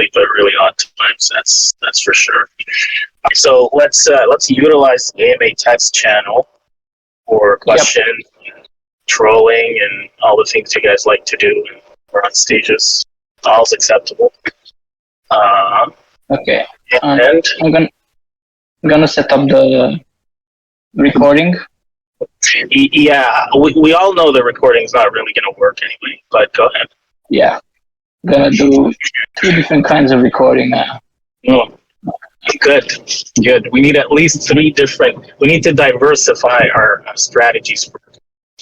quickly, but really odd times. That's for sure. So let's utilize the AMA text channel for questions, trolling, and all the things you guys like to do. We're on stages. All's acceptable. Okay. And I'm gonna set up the recording. Yeah, we all know the recording's not really going to work anyway, but go ahead. Yeah. I'm gonna do 2 different kinds of recording now. Oh, good. We need at least 3 different. We need to diversify our strategies for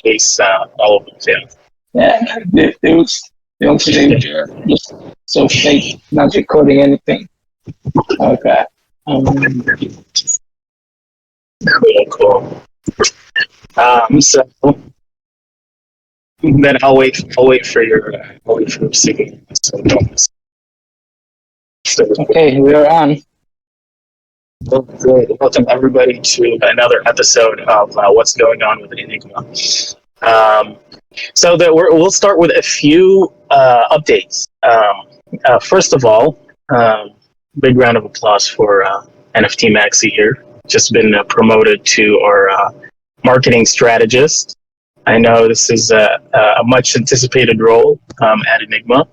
case all of them fail. Yeah, they also just so fake, not recording anything. Okay. Cool. So then I'll wait for your signal. So, okay, we're on. Good. Welcome everybody to another episode of What's Going On with Enigma. So we'll start with a few updates. First of all, big round of applause for NFTmmAAXXii here. Just been promoted to our marketing strategist. I know this is a much anticipated role at Enigma.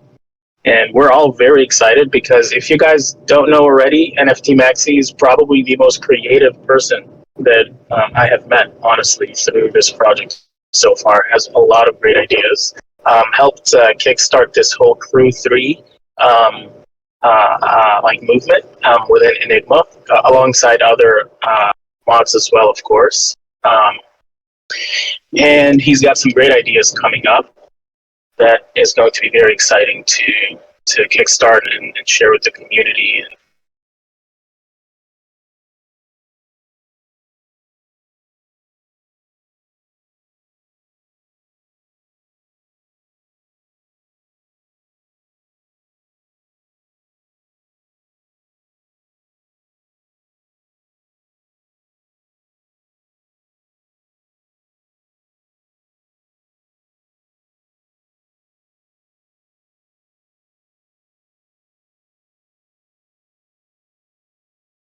And we're all very excited because if you guys don't know already, NFTmmAAXXii is probably the most creative person that I have met, honestly, through this project so far. Has a lot of great ideas. Helped kickstart this whole Crew 3 movement within Enigma, alongside other mods as well, of course. And he's got some great ideas coming up that is going to be very exciting to kickstart and share with the community.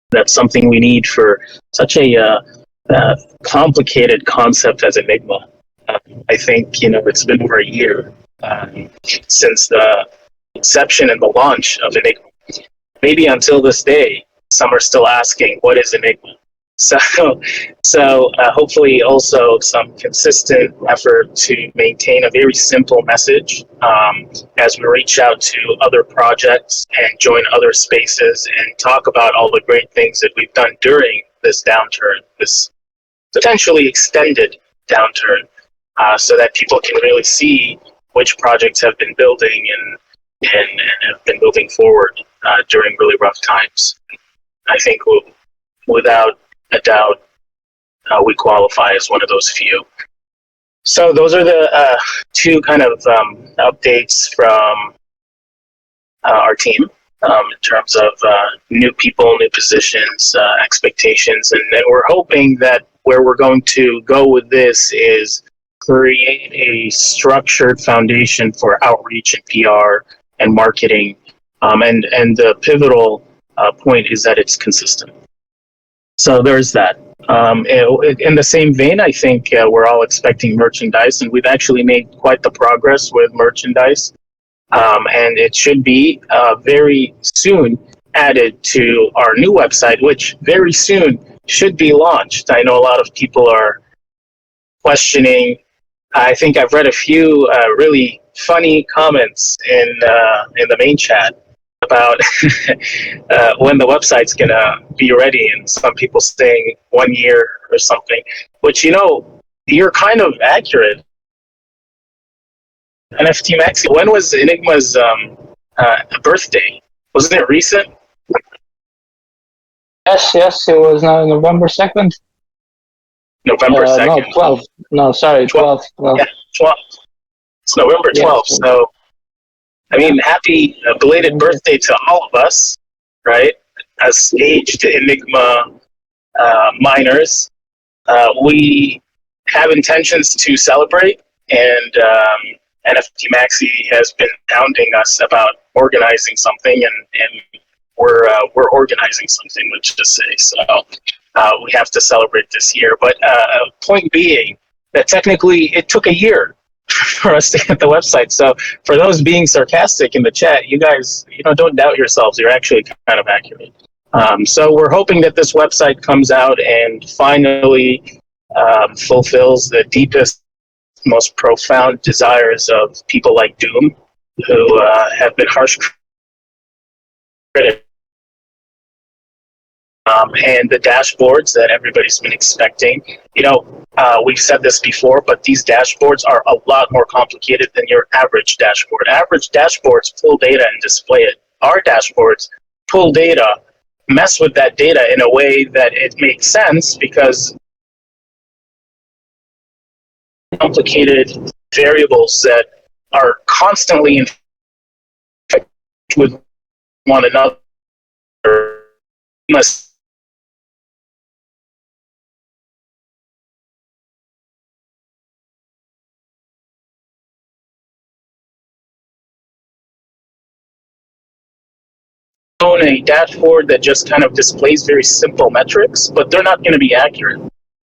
That's something we need for such a complicated concept as Enigma. I think it's been over a year since the inception and the launch of Enigma. Maybe until this day, some are still asking, "What is Enigma?" So hopefully, also some consistent effort to maintain a very simple message as we reach out to other projects and join other spaces and talk about all the great things that we've done during this downturn, this potentially extended downturn, so that people can really see which projects have been building and have been moving forward during really rough times. I think without a doubt, we qualify as one of those few. So those are the 2 kind of updates from our team in terms of new people, new positions, expectations, and we're hoping that where we're going to go with this is create a structured foundation for outreach and PR and marketing, and the pivotal point is that it's consistent. So there's that. In the same vein, I think we're all expecting merchandise, and we've actually made quite the progress with merchandise. And it should be very soon added to our new website, which very soon should be launched. I know a lot of people are questioning. I think I've read a few really funny comments in the main chat about when the website's gonna be ready, and some people saying 1 year or something, which you're kind of accurate. NFTmmAAXXii, when was Enigma's birthday? Wasn't it recent? Yes, it was November 2nd. November 2nd. No, 12th. No, sorry, 12th. Yeah, 12th. It's November 12th, so I mean, happy belated birthday to all of us, right? As aged Enigma miners, we have intentions to celebrate, and NFTmmAAXXii has been hounding us about organizing something, and we're organizing something, let's just say. So we have to celebrate this year. But point being that technically it took a year for us to get the website. So for those being sarcastic in the chat, you guys, don't doubt yourselves. You're actually kind of accurate. So we're hoping that this website comes out and finally fulfills the deepest, most profound desires of people like Doom, who have been harsh critics. And the dashboards that everybody's been expecting. We've said this before, but these dashboards are a lot more complicated than your average dashboard. Average dashboards pull data and display it. Our dashboards pull data, mess with that data in a way that it makes sense, because complicated variables that are constantly in with one another must own a dashboard that just kind of displays very simple metrics, but they're not going to be accurate.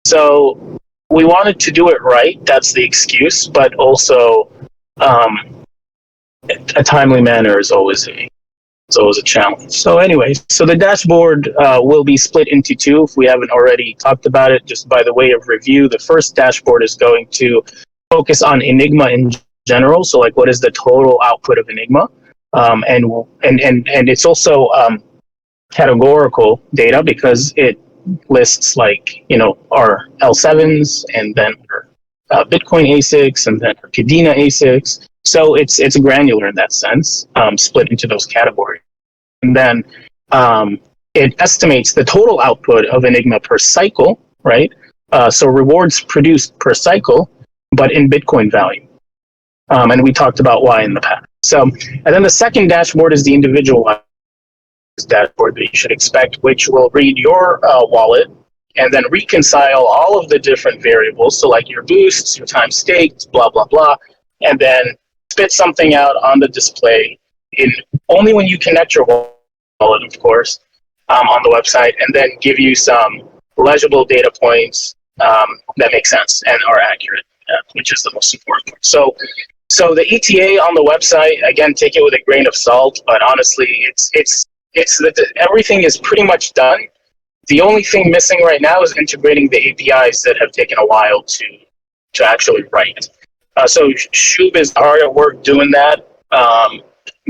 So we wanted to do it right. That's the excuse, but also a timely manner is always a challenge. So anyway, so the dashboard will be split into two if we haven't already talked about it. Just by the way of review, the first dashboard is going to focus on Enigma in general. So like, what is the total output of Enigma? And it's also categorical data, because it lists like, our L7s, and then our Bitcoin ASICs, and then our Kadena ASICs. So it's granular in that sense, split into those categories. And then it estimates the total output of Enigma per cycle, right? So rewards produced per cycle, but in Bitcoin value. And we talked about why in the past. So, and then the second dashboard is the individualized dashboard that you should expect, which will read your wallet and then reconcile all of the different variables. So like your boosts, your time staked, blah, blah, blah, and then spit something out on the display only when you connect your wallet, of course, on the website, and then give you some legible data points that make sense and are accurate, which is the most important part. So the ETA on the website, again, take it with a grain of salt, but honestly, it's that everything is pretty much done. The only thing missing right now is integrating the APIs that have taken a while to actually write. So Shub is hard at work doing that.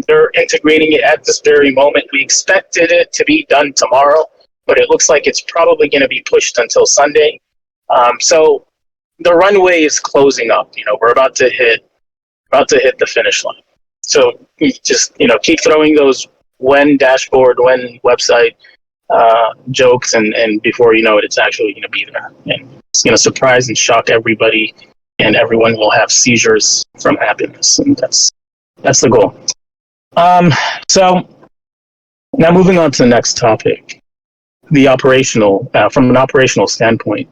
They're integrating it at this very moment. We expected it to be done tomorrow, but it looks like it's probably going to be pushed until Sunday. So the runway is closing up. We're about to hit the finish line. So just keep throwing those when dashboard, when website jokes, and before you know it, it's actually going to be there, and it's going to surprise and shock everybody, and everyone will have seizures from happiness, and that's the goal. So now moving on to the next topic, the operational, from an operational standpoint,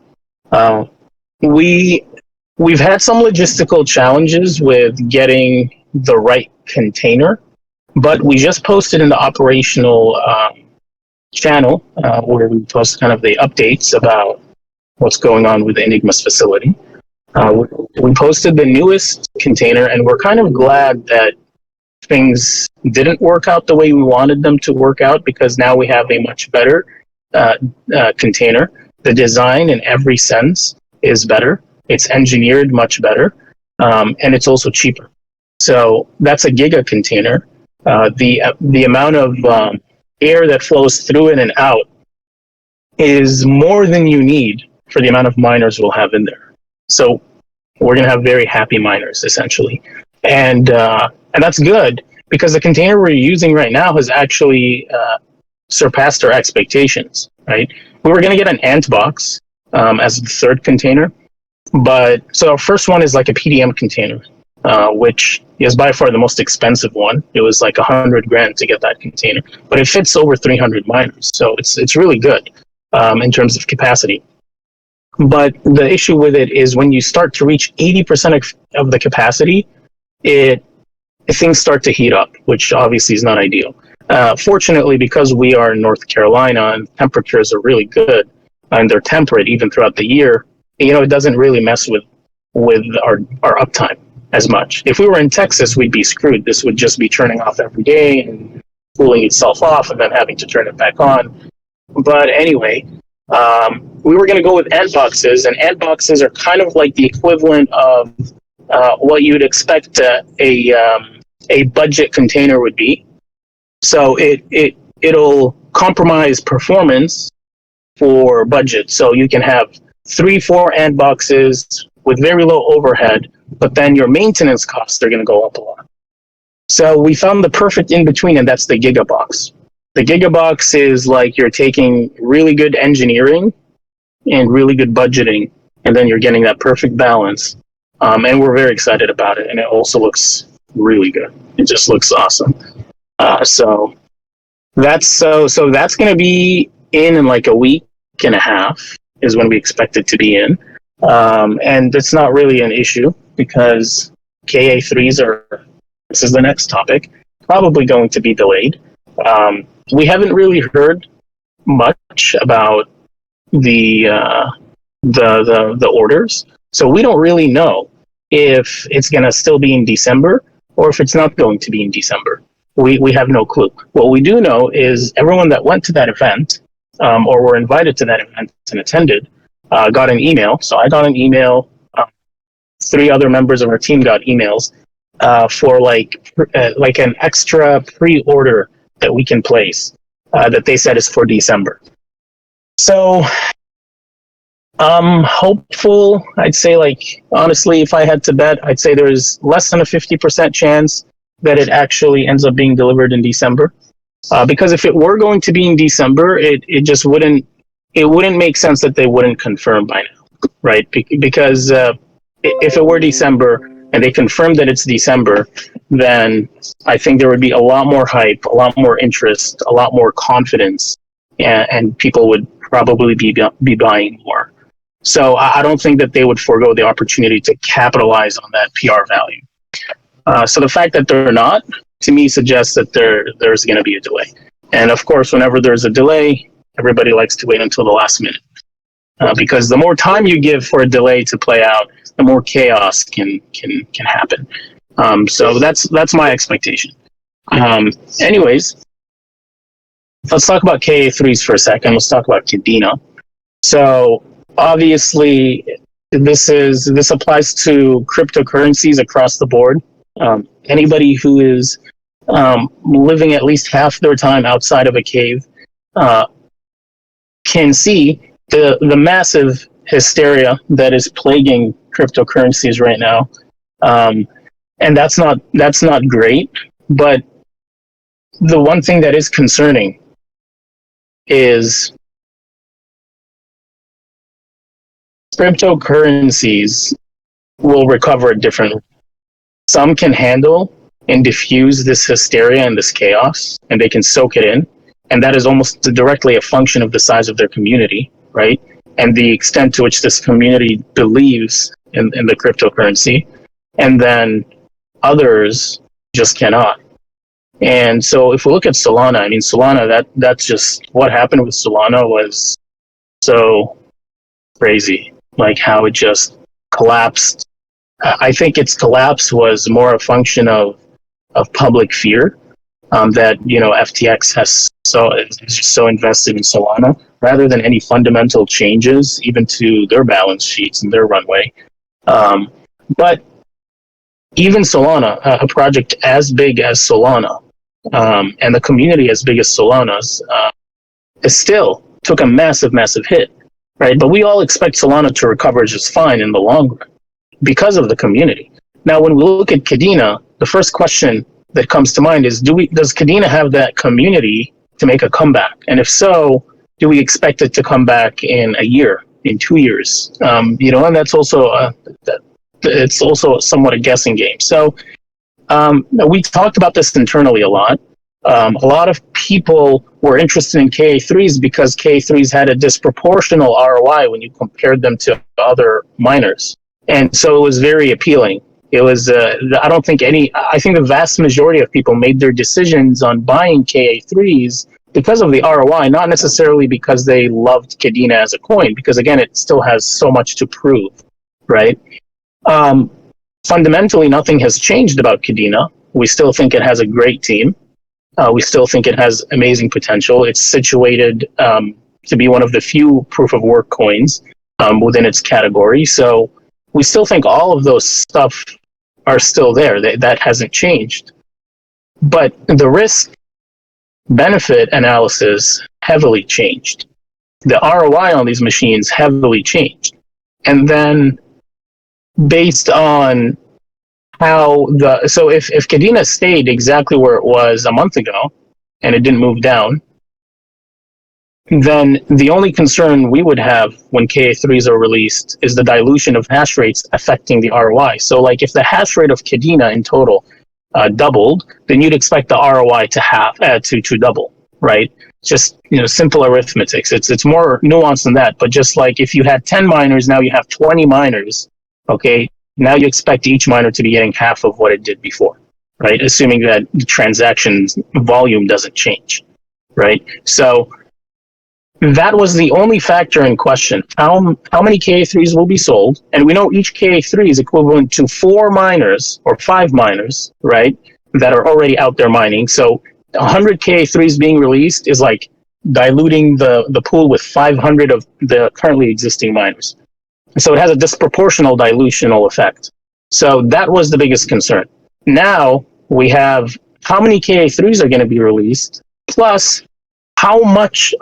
we've had some logistical challenges with getting the right container, but we just posted in the operational channel where we post kind of the updates about what's going on with Enigma's facility. We posted the newest container, and we're kind of glad that things didn't work out the way we wanted them to work out, because now we have a much better container. The design in every sense is better. It's engineered much better, and it's also cheaper. So that's a Giga container. The amount of air that flows through it and out is more than you need for the amount of miners we'll have in there. So we're going to have very happy miners, essentially. And that's good, because the container we're using right now has actually surpassed our expectations, right? We were going to get an ant box as the third container. But so our first one is like a PDM container, which is by far the most expensive one. It was like $100,000 to get that container, but it fits over 300 miners. So it's really good in terms of capacity. But the issue with it is when you start to reach 80% of the capacity, it things start to heat up, which obviously is not ideal. Fortunately, because we are in North Carolina and temperatures are really good and they're temperate even throughout the year, it doesn't really mess with our uptime as much. If we were in Texas, we'd be screwed. This would just be turning off every day and cooling itself off and then having to turn it back on. But anyway, we were going to go with ant boxes, and ant boxes are kind of like the equivalent of what you'd expect a budget container would be. So it'll compromise performance for budget. So you can have 3-4 ant boxes with very low overhead, but then your maintenance costs are going to go up a lot. So we found the perfect in between, and that's the Gigabox. The Gigabox is like you're taking really good engineering and really good budgeting, and then you're getting that perfect balance. And we're very excited about it, and it also looks really good. It just looks awesome. So that's going to be in like a week and a half is when we expect it to be in. And it's not really an issue because KA3s are, this is the next topic, probably going to be delayed. We haven't really heard much about the orders, so we don't really know if it's going to still be in December or if it's not going to be in December. We have no clue. What we do know is everyone that went to that event or were invited to that event and attended got an email. So I got an email. 3 other members of our team got emails for like an extra pre-order that we can place that they said is for December. So I'm hopeful. I'd say, like, honestly, if I had to bet, I'd say there's less than a 50% chance that it actually ends up being delivered in December. Because if it were going to be in December, it just wouldn't make sense that they wouldn't confirm by now, right? Because if it were December and they confirmed that it's December, then I think there would be a lot more hype, a lot more interest, a lot more confidence, and people would probably be buying more. So I don't think that they would forego the opportunity to capitalize on that PR value. So the fact that they're not, to me, suggests that there's going to be a delay. And of course, whenever there's a delay, everybody likes to wait until the last minute. Because the more time you give for a delay to play out, the more chaos can happen. So that's my expectation. Anyways, let's talk about KA3s for a second. Let's talk about Kadena. So obviously, this applies to cryptocurrencies across the board. Anybody who is living at least half their time outside of a cave can see the massive hysteria that is plaguing cryptocurrencies right now, and that's not great. But the one thing that is concerning is cryptocurrencies will recover differently. Some can handle and diffuse this hysteria and this chaos, and they can soak it in, and that is almost directly a function of the size of their community, right? And the extent to which this community believes in the cryptocurrency, and then others just cannot. And so if we look at Solana, I mean, Solana, that's just what happened with Solana was so crazy, like how it just collapsed. I think its collapse was more a function of public fear that FTX is so invested in Solana rather than any fundamental changes even to their balance sheets and their runway. But even Solana, a project as big as Solana and the community as big as Solana's, it still took a massive hit, right? But we all expect Solana to recover just fine in the long run because of the community. Now, when we look at Kadena, the first question that comes to mind is, does Kadena have that community to make a comeback? And if so, do we expect it to come back in a year, in 2 years? And that's also it's also somewhat a guessing game. So we talked about this internally a lot. A lot of people were interested in KA3s because KA3s had a disproportional ROI when you compared them to other miners. And so it was very appealing. It was, I don't think I think the vast majority of people made their decisions on buying KA3s because of the ROI, not necessarily because they loved Kadena as a coin, because again, it still has so much to prove, right? Fundamentally, nothing has changed about Kadena. We still think it has a great team. We still think it has amazing potential. It's situated to be one of the few proof of work coins within its category. So we still think all of those stuff are still there. That hasn't changed. But the risk benefit analysis heavily changed. The ROI on these machines heavily changed. And then based on so if Kadena stayed exactly where it was a month ago and it didn't move down, then the only concern we would have when KA3s are released is the dilution of hash rates affecting the ROI. So like if the hash rate of Kadena in total doubled, then you'd expect the ROI to double, right? Just, simple arithmetic. It's more nuanced than that, but just like if you had 10 miners, now you have 20 miners, okay? Now you expect each miner to be getting half of what it did before, right? Assuming that the transactions volume doesn't change, right? So that was the only factor in question. How many KA3s will be sold? And we know each KA3 is equivalent to 4 miners or 5 miners, right? That are already out there mining. So 100 KA3s being released is like diluting the pool with 500 of the currently existing miners. So it has a disproportional dilutional effect. So that was the biggest concern. Now we have how many KA3s are going to be released, plus how much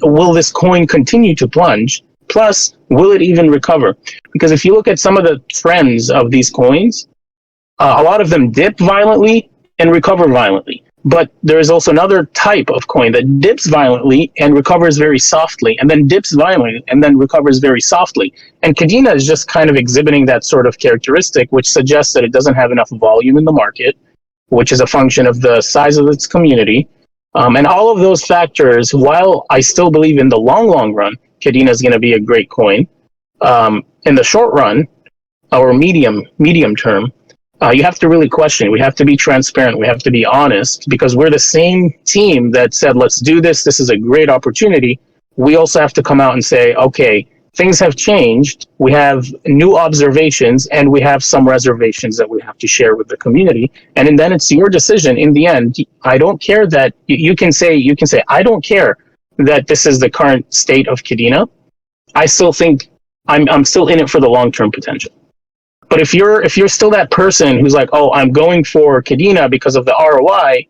will this coin continue to plunge, plus will it even recover? Because if you look at some of the trends of these coins, a lot of them dip violently and recover violently. But there is also another type of coin that dips violently and recovers very softly, and then dips violently and then recovers very softly. And Kadena is just kind of exhibiting that sort of characteristic, which suggests that it doesn't have enough volume in the market, which is a function of the size of its community. And all of those factors, while I still believe in the long run, Kadena is going to be a great coin, in the short run, or medium term, you have to really question. We have to be transparent. We have to be honest, because we're the same team that said, let's do this. This is a great opportunity. We also have to come out and say, okay, things have changed. We have new observations, and we have some reservations that we have to share with the community. And then it's your decision. In the end, I don't care that you can say, I don't care that this is the current state of Kadena. I still think I'm still in it for the long-term potential. But if you're still that person who's like, oh, I'm going for Kadena because of the ROI,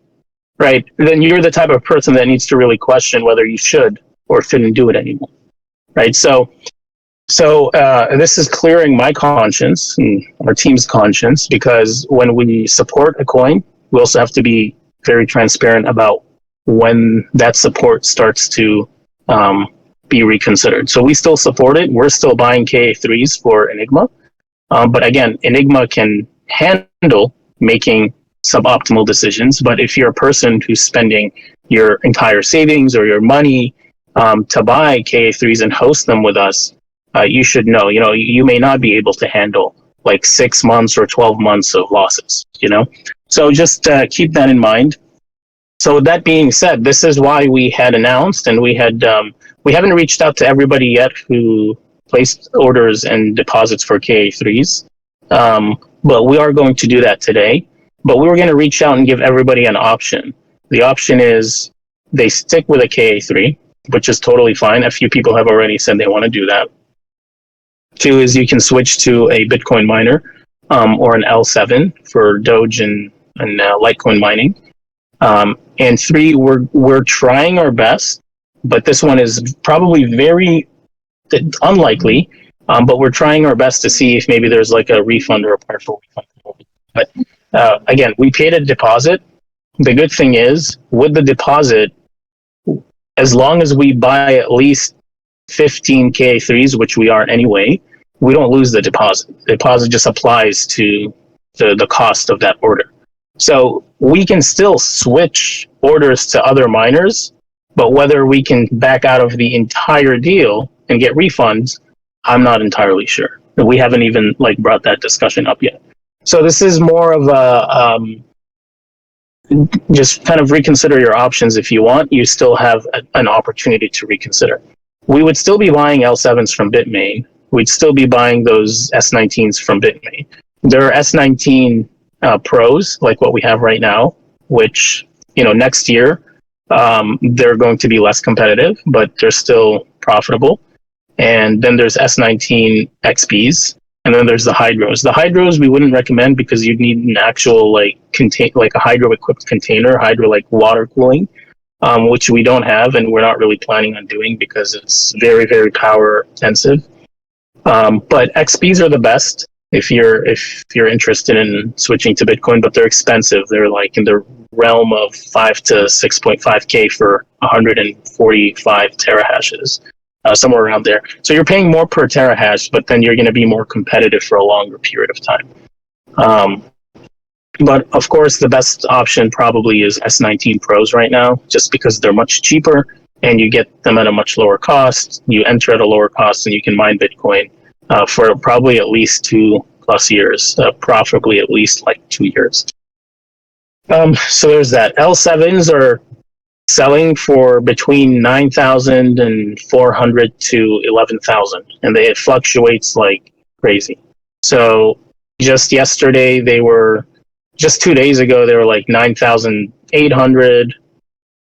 right, then you're the type of person that needs to really question whether you should or shouldn't do it anymore, right? So this is clearing my conscience and our team's conscience, because when we support a coin, we also have to be very transparent about when that support starts to be reconsidered. So we still support it. We're still buying KA3s for Enigma. But again, Enigma can handle making suboptimal decisions. But if you're a person who's spending your entire savings or your money to buy KA3s and host them with us, you should know, you may not be able to handle like 6 months or 12 months of losses, So just keep that in mind. So with that being said, this is why we had announced, and we haven't reached out to everybody yet who placed orders and deposits for KA3s, but we are going to do that today. But we were going to reach out and give everybody an option. The option is they stick with a KA3, which is totally fine. A few people have already said they want to do that. 2 is you can switch to a Bitcoin miner or an L7 for Doge and Litecoin mining. And 3, we're trying our best, but this one is probably very unlikely, but we're trying our best to see if maybe there's like a refund or a partial refund. But again, we paid a deposit. The good thing is, with the deposit, as long as we buy at least 15 KA3s, which we are anyway, we don't lose the deposit. The deposit just applies to the cost of that order. So we can still switch orders to other miners, but whether we can back out of the entire deal and get refunds, I'm not entirely sure. We haven't even brought that discussion up yet. So this is more of just kind of reconsider your options if you want. You still have an opportunity to reconsider. We would still be buying L7s from Bitmain. We'd still be buying those S19s from Bitmain. There are S19 Pros, like what we have right now, which, next year, they're going to be less competitive, but they're still profitable. And then there's S19 XPs, and then there's the hydros. The hydros we wouldn't recommend because you'd need an actual like a hydro equipped container, hydro like water cooling, which we don't have, and we're not really planning on doing because it's very, very power intensive. But XPs are the best if you're interested in switching to Bitcoin, but they're expensive. They're like in the realm of 5 to 6.5K for 145 terahashes. Somewhere around there. So you're paying more per terahash, but then you're going to be more competitive for a longer period of time. But of course, the best option probably is S19 Pros right now, just because they're much cheaper and you get them at a much lower cost. You enter at a lower cost and you can mine Bitcoin for probably at least 2+ years, profitably at least like 2 years. So there's that. L7s are selling for between 9,000 and 400 to 11,000, and it fluctuates like crazy. So just 2 days ago, they were like 9,800.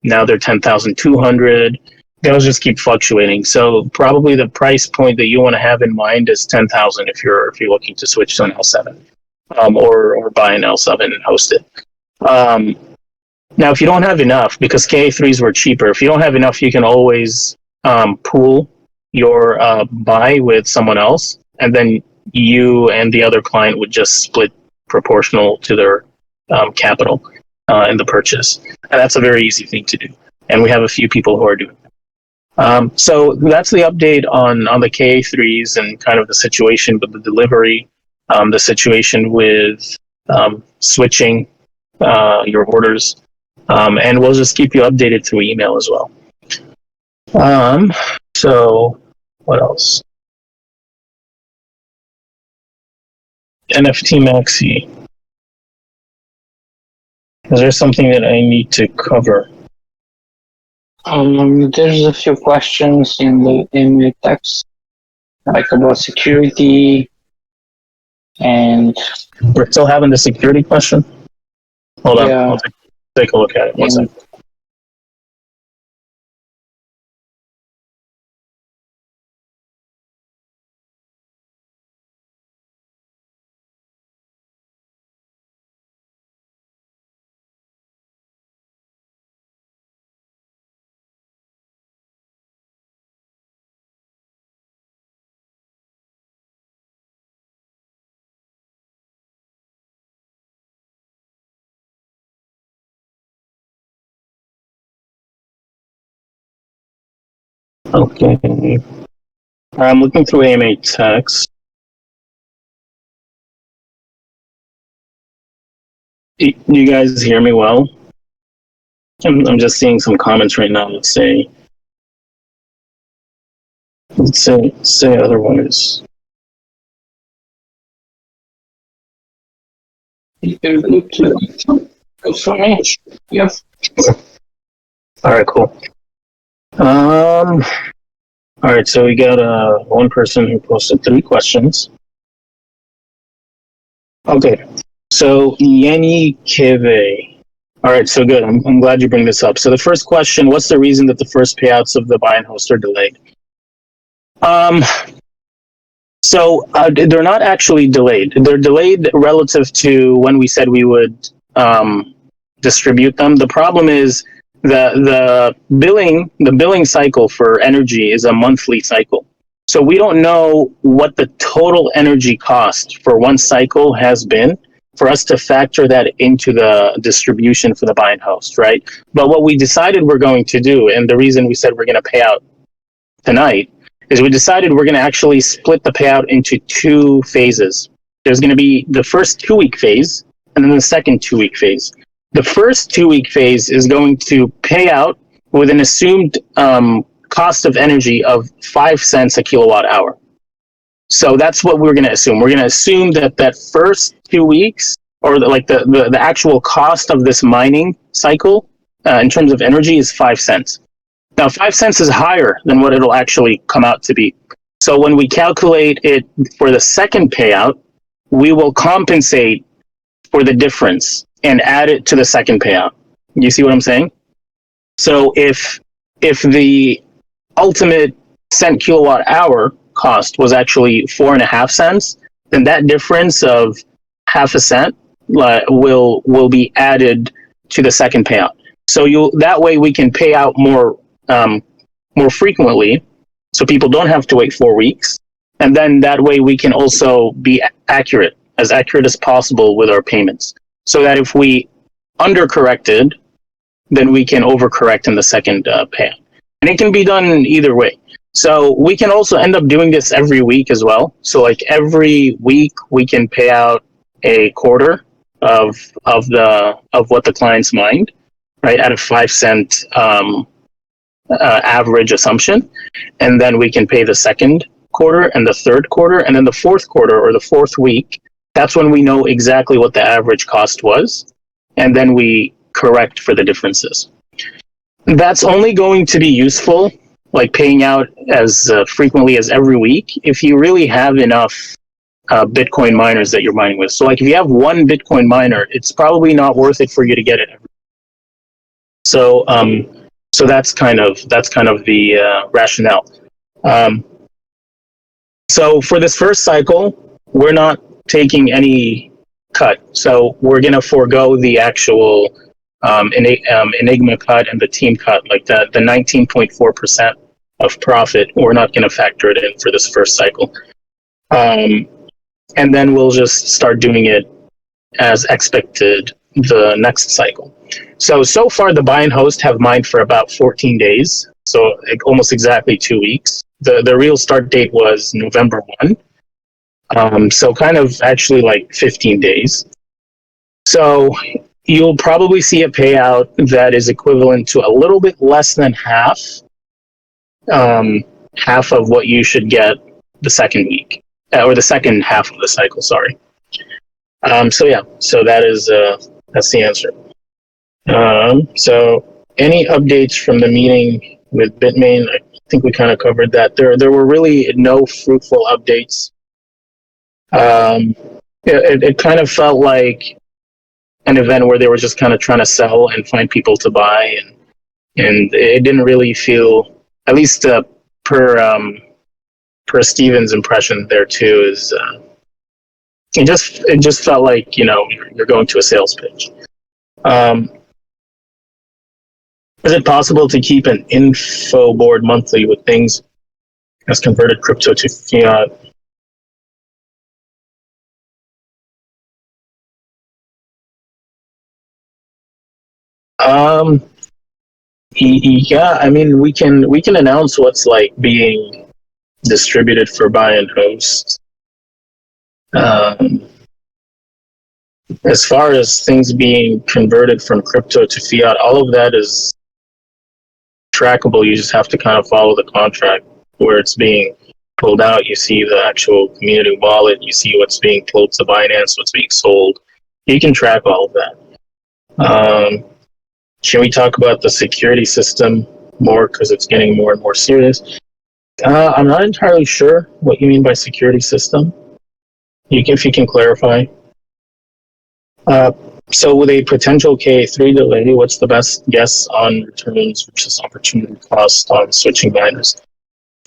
Now they're 10,200. They'll just keep fluctuating. So probably the price point that you want to have in mind is 10,000 if you're looking to switch to an L7, or buy an L7 and host it. Now, if you don't have enough, because K3s were cheaper, if you don't have enough, you can always pool your buy with someone else, and then you and the other client would just split proportional to their capital in the purchase. And that's a very easy thing to do. And we have a few people who are doing it. So that's the update on the K3s and kind of the situation with the delivery, the situation with switching your orders. And we'll just keep you updated through email as well. So what else? NFTmmAAXXii. Is there something that I need to cover? There's a few questions in the text, like about security, and we're still having the security question. Hold on, I'll take a look at it. One second. Okay. I'm looking through AMA text. Do you guys hear me well? I'm just seeing some comments right now that say otherwise. Good for me. Yep. All right, cool. All right, so we got one person who posted 3 questions. Okay, so Yenny Keve. All right, so good. I'm glad you bring this up. So the first question: what's the reason that the first payouts of the Buy&Host are delayed? So they're not actually delayed. They're delayed relative to when we said we would distribute them. The problem is the billing cycle for energy is a monthly cycle. So we don't know what the total energy cost for one cycle has been for us to factor that into the distribution for the Buy&Host, right? But what we decided we're going to do, and the reason we said we're going to pay out tonight, is we decided we're going to actually split the payout into 2 phases. There's going to be the first 2-week phase and then the second 2-week phase. The first 2-week phase is going to pay out with an assumed cost of energy of 5 cents a kilowatt hour. So that's what we're going to assume. We're going to assume that that first 2 weeks, or the actual cost of this mining cycle in terms of energy is 5 cents. Now, 5 cents is higher than what it'll actually come out to be. So when we calculate it for the second payout, we will compensate for the difference and add it to the second payout. You see what I'm saying? So if the ultimate cent kilowatt hour cost was actually 4.5 cents, then that difference of half a cent will be added to the second payout. So that way we can pay out more frequently, so people don't have to wait 4 weeks, and then that way we can also be as accurate as possible with our payments, so that if we undercorrected, then we can overcorrect in the second payout. And it can be done either way. So we can also end up doing this every week as well. So like every week we can pay out a quarter of what the client's mined, right, at a 5 cent average assumption, and then we can pay the second quarter and the third quarter, and then the fourth quarter or the fourth week. That's when we know exactly what the average cost was, and then we correct for the differences. That's only going to be useful, like paying out as frequently as every week, if you really have enough Bitcoin miners that you're mining with. So like if you have one Bitcoin miner, it's probably not worth it for you to get it every week. So that's kind of the rationale. So for this first cycle, we're not taking any cut. So we're going to forego the actual Enigma cut and the team cut, like the 19.4% of profit. We're not going to factor it in for this first cycle. And then we'll just start doing it as expected the next cycle. So far the Buy&Host have mined for about 14 days, so almost exactly 2 weeks. The real start date was November 1, so kind of actually like 15 days. So you'll probably see a payout that is equivalent to a little bit less than half of what you should get the second week, or the second half of the cycle, sorry. So that's the answer. So any updates from the meeting with Bitmain? I think we kind of covered that. There were really no fruitful updates. It kind of felt like an event where they were just kind of trying to sell and find people to buy, and it didn't really feel, at least per Steven's impression there too, is it just felt like, you're going to a sales pitch. Is it possible to keep an info board monthly with things as converted crypto to fiat? Yeah, I mean, we can announce what's like being distributed for Buy&Host. As far as things being converted from crypto to fiat, all of that is trackable. You just have to kind of follow the contract where it's being pulled out. You see the actual community wallet. You see what's being pulled to Binance, what's being sold. You can track all of that. Can we talk about the security system more, because it's getting more and more serious? I'm not entirely sure what you mean by security system. If you can clarify. So with a potential K3 delay, what's the best guess on returns versus opportunity cost on switching miners?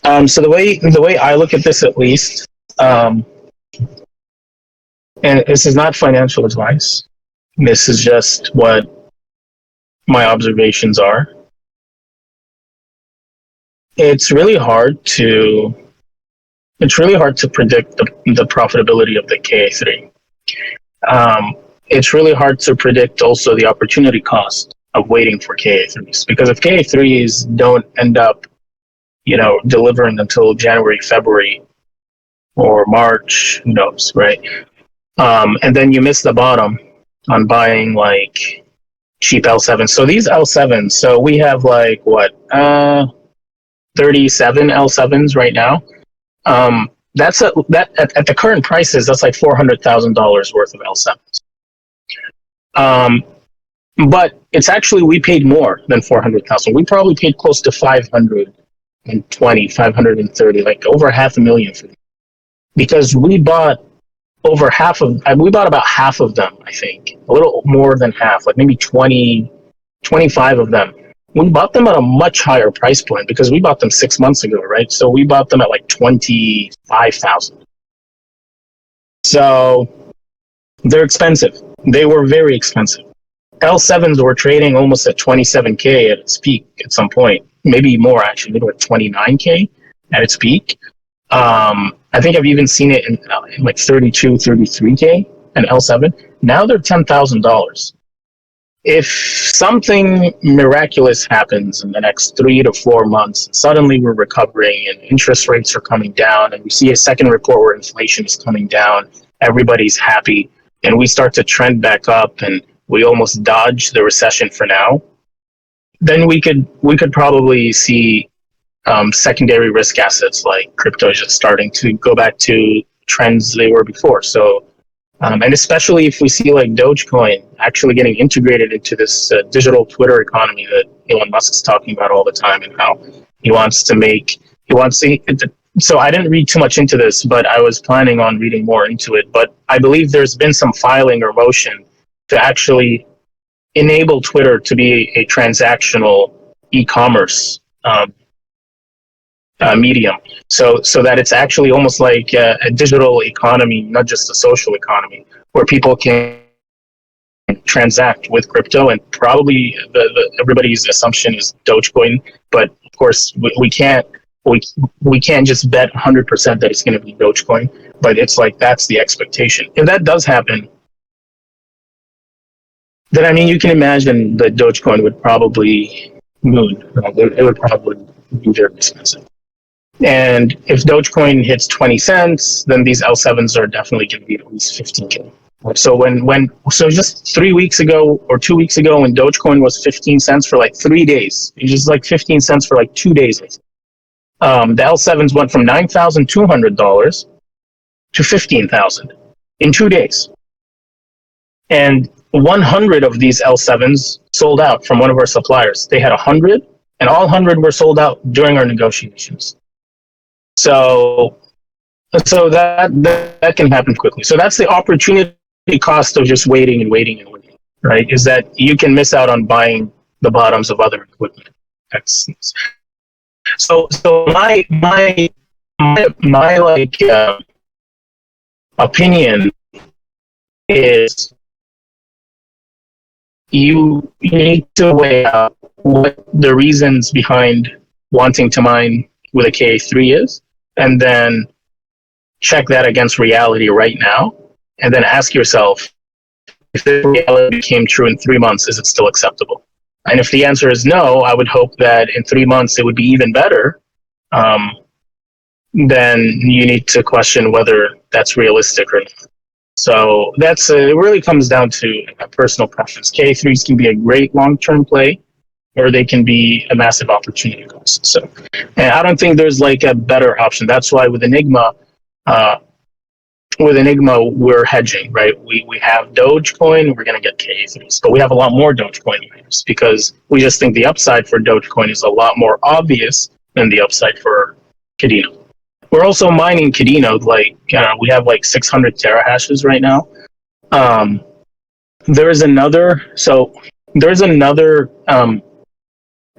So the way I look at this, at least, and this is not financial advice. This is just what my observations are. It's really hard to predict the profitability of the K3. It's really hard to predict also the opportunity cost of waiting for KA3s, because if KA3s don't end up, delivering until January, February, or March, who knows, right? And then you miss the bottom on buying like cheap L7s. So these L7s, so we have like 37 L7s right now. That's at the current prices, that's like $400,000 worth of L7s. But it's actually, we paid more than 400,000. We probably paid close to 520, 530, like over $500,000 for them, because we bought about half of them, I think, a little more than half, like maybe 20, 25 of them. We bought them at a much higher price point because we bought them 6 months ago, right? So we bought them at like 25,000. So they're expensive. They were very expensive. L7s were trading almost at 27K at its peak at some point, maybe more actually, maybe at 29K at its peak. I think I've even seen it in like 32, 33K an L7. Now they're $10,000. If something miraculous happens in the next 3 to 4 months, suddenly we're recovering and interest rates are coming down, and we see a second report where inflation is coming down, everybody's happy, and we start to trend back up, and we almost dodge the recession for now, then we could probably see secondary risk assets like crypto just starting to go back to trends they were before. So, and especially if we see like Dogecoin actually getting integrated into this digital Twitter economy that Elon Musk is talking about all the time, and how he wants to. So I didn't read too much into this, but I was planning on reading more into it. But I believe there's been some filing or motion to actually enable Twitter to be a transactional e-commerce medium, so that it's actually almost like a digital economy, not just a social economy, where people can transact with crypto. And probably everybody's assumption is Dogecoin, but of course we can't just bet 100% that it's going to be Dogecoin. But it's like that's the expectation. If that does happen, then I mean you can imagine that Dogecoin would probably moon. It would probably be very expensive. And if Dogecoin hits 20 cents, then these L7s are definitely going to be at least 15K. So just 3 weeks ago or 2 weeks ago, when Dogecoin was 15 cents for like 3 days, it was just like 15 cents for like 2 days. The L7s went from $9,200 to 15,000 in 2 days. And 100 of these L7s sold out from one of our suppliers. They had 100, and all 100 were sold out during our negotiations. So that can happen quickly. So that's the opportunity cost of just waiting and waiting and waiting, right? Is that you can miss out on buying the bottoms of other equipment. So my like opinion is you need to weigh out what the reasons behind wanting to mine with a K3 is, and then check that against reality right now, and then ask yourself, if the reality became true in 3 months, is it still acceptable? And if the answer is no, I would hope that in 3 months it would be even better. Then you need to question whether that's realistic or not. So that's it really comes down to a personal preference. K3s can be a great long-term play, or they can be a massive opportunity cost. So, and I don't think there's like a better option. That's why with Enigma, we're hedging, right? We have Dogecoin, we're going to get K3s, but we have a lot more Dogecoin miners because we just think the upside for Dogecoin is a lot more obvious than the upside for Kadena. We're also mining Kadena, like we have like 600 terahashes right now. There's another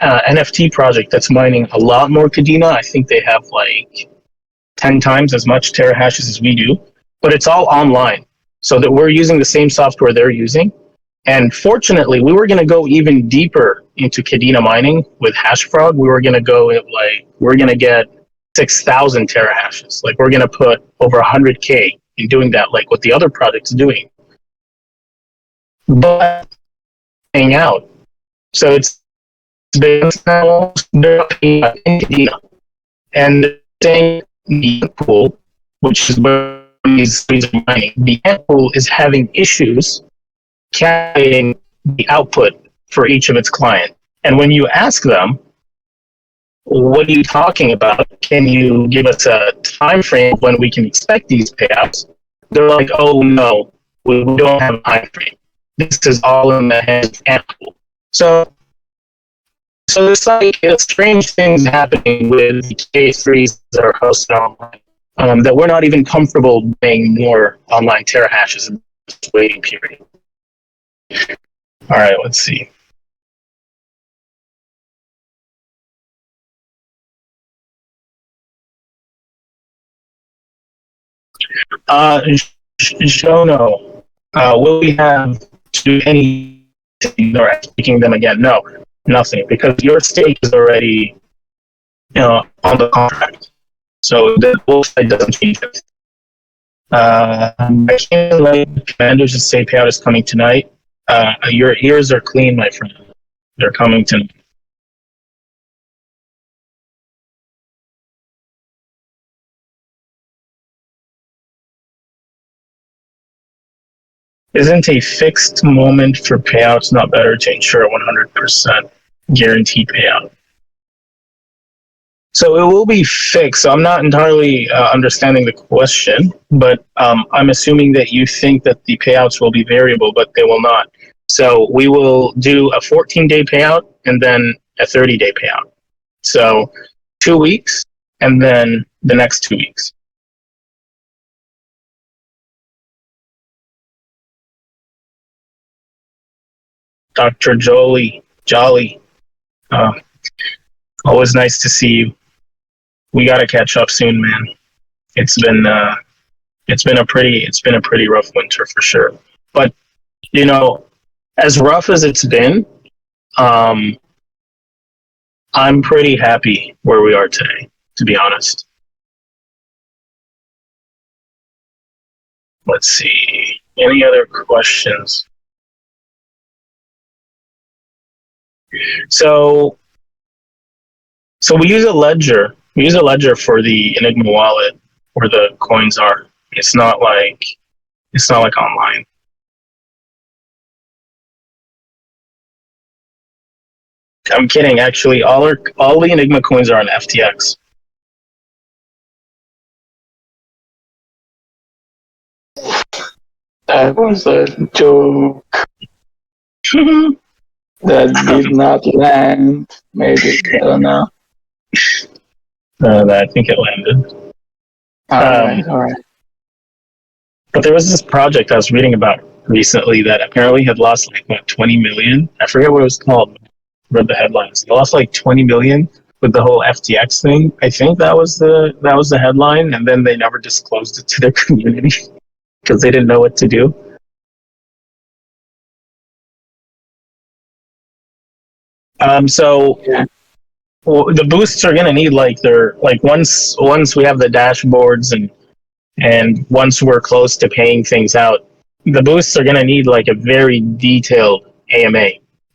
NFT project that's mining a lot more Kadena. I think they have like 10 times as much terahashes as we do, but it's all online. So that we're using the same software they're using. And fortunately, we were going to go even deeper into Kadena mining with Hashfrog. We're going to get 6,000 terahashes. Like we're going to put over 100K in doing that, like what the other project's doing. But hang out. So it's now they're in Kadena. And saying the pool, which is where these are mining, the pool is having issues calculating the output for each of its clients. And when you ask them, what are you talking about? Can you give us a time frame when we can expect these payouts? They're like, oh no, we don't have a time frame. This is all in the hands of Apple. So it's like strange things happening with the K3s that are hosted online, that we're not even comfortable paying more online terahashes in this waiting period. All right, let's see. Shono, will we have to do anything or taking them again? No, nothing, because your stake is already, on the contract. So the whole site doesn't change it. I can't let commanders just say payout is coming tonight. Your ears are clean, my friend. They're coming tonight. Isn't a fixed moment for payouts not better to ensure a 100% guaranteed payout? So it will be fixed. So I'm not entirely understanding the question, but I'm assuming that you think that the payouts will be variable, but they will not. So we will do a 14-day payout and then a 30-day payout. So 2 weeks and then the next 2 weeks. Dr. Jolly, always nice to see you. We got to catch up soon, man. It's been a pretty rough winter for sure. But as rough as it's been, I'm pretty happy where we are today, to be honest. Let's see. Any other questions? So we use a ledger. We use a ledger for the Enigma wallet where the coins are. It's not like online. I'm kidding. Actually, all the Enigma coins are on FTX. That was a joke that did not land. Maybe, I don't know. I think it landed. All right. But there was this project I was reading about recently that apparently had lost like what 20 million. I forget what it was called. I read the headlines. They lost like 20 million with the whole FTX thing. I think that was the headline, and then they never disclosed it to their community because they didn't know what to do. Well, the boosts are gonna need once we have the dashboards and once we're close to paying things out, the boosts are gonna need like a very detailed AMA,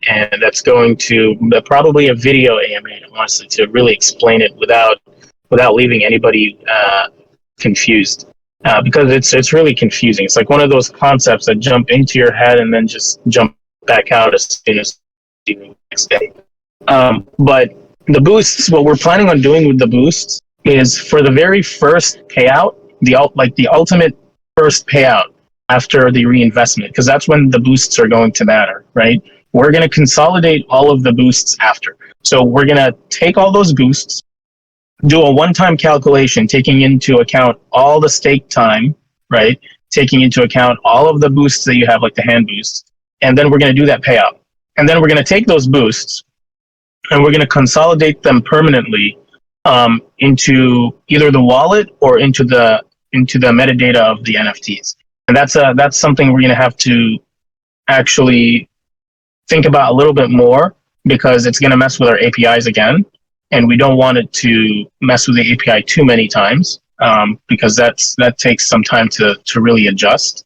and that's going to probably a video AMA, honestly, to really explain it without leaving anybody confused. Because it's really confusing. It's like one of those concepts that jump into your head and then just jump back out as soon as the next day. But the boosts, what we're planning on doing with the boosts is for the very first payout, the ultimate first payout after the reinvestment, because that's when the boosts are going to matter, right? We're going to consolidate all of the boosts after. So we're going to take all those boosts, do a one-time calculation, taking into account all the stake time, right? Taking into account all of the boosts that you have, like the hand boosts, and then we're going to do that payout. And then we're going to take those boosts and we're going to consolidate them permanently into either the wallet or into the metadata of the NFTs. And that's something we're going to have to actually think about a little bit more, because it's going to mess with our APIs again, and we don't want it to mess with the API too many times, because that takes some time to really adjust.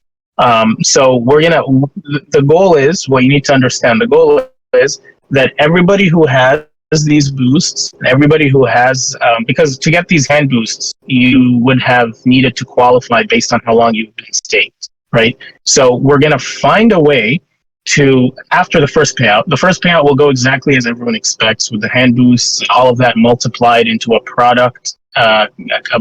So the goal is, what you need to understand, the goal is that everybody who has these boosts, everybody who has, because to get these hand boosts, you would have needed to qualify based on how long you've been staked, right? So we're going to find a way to after the first payout. The first payout will go exactly as everyone expects, with the hand boosts, all of that multiplied into a product,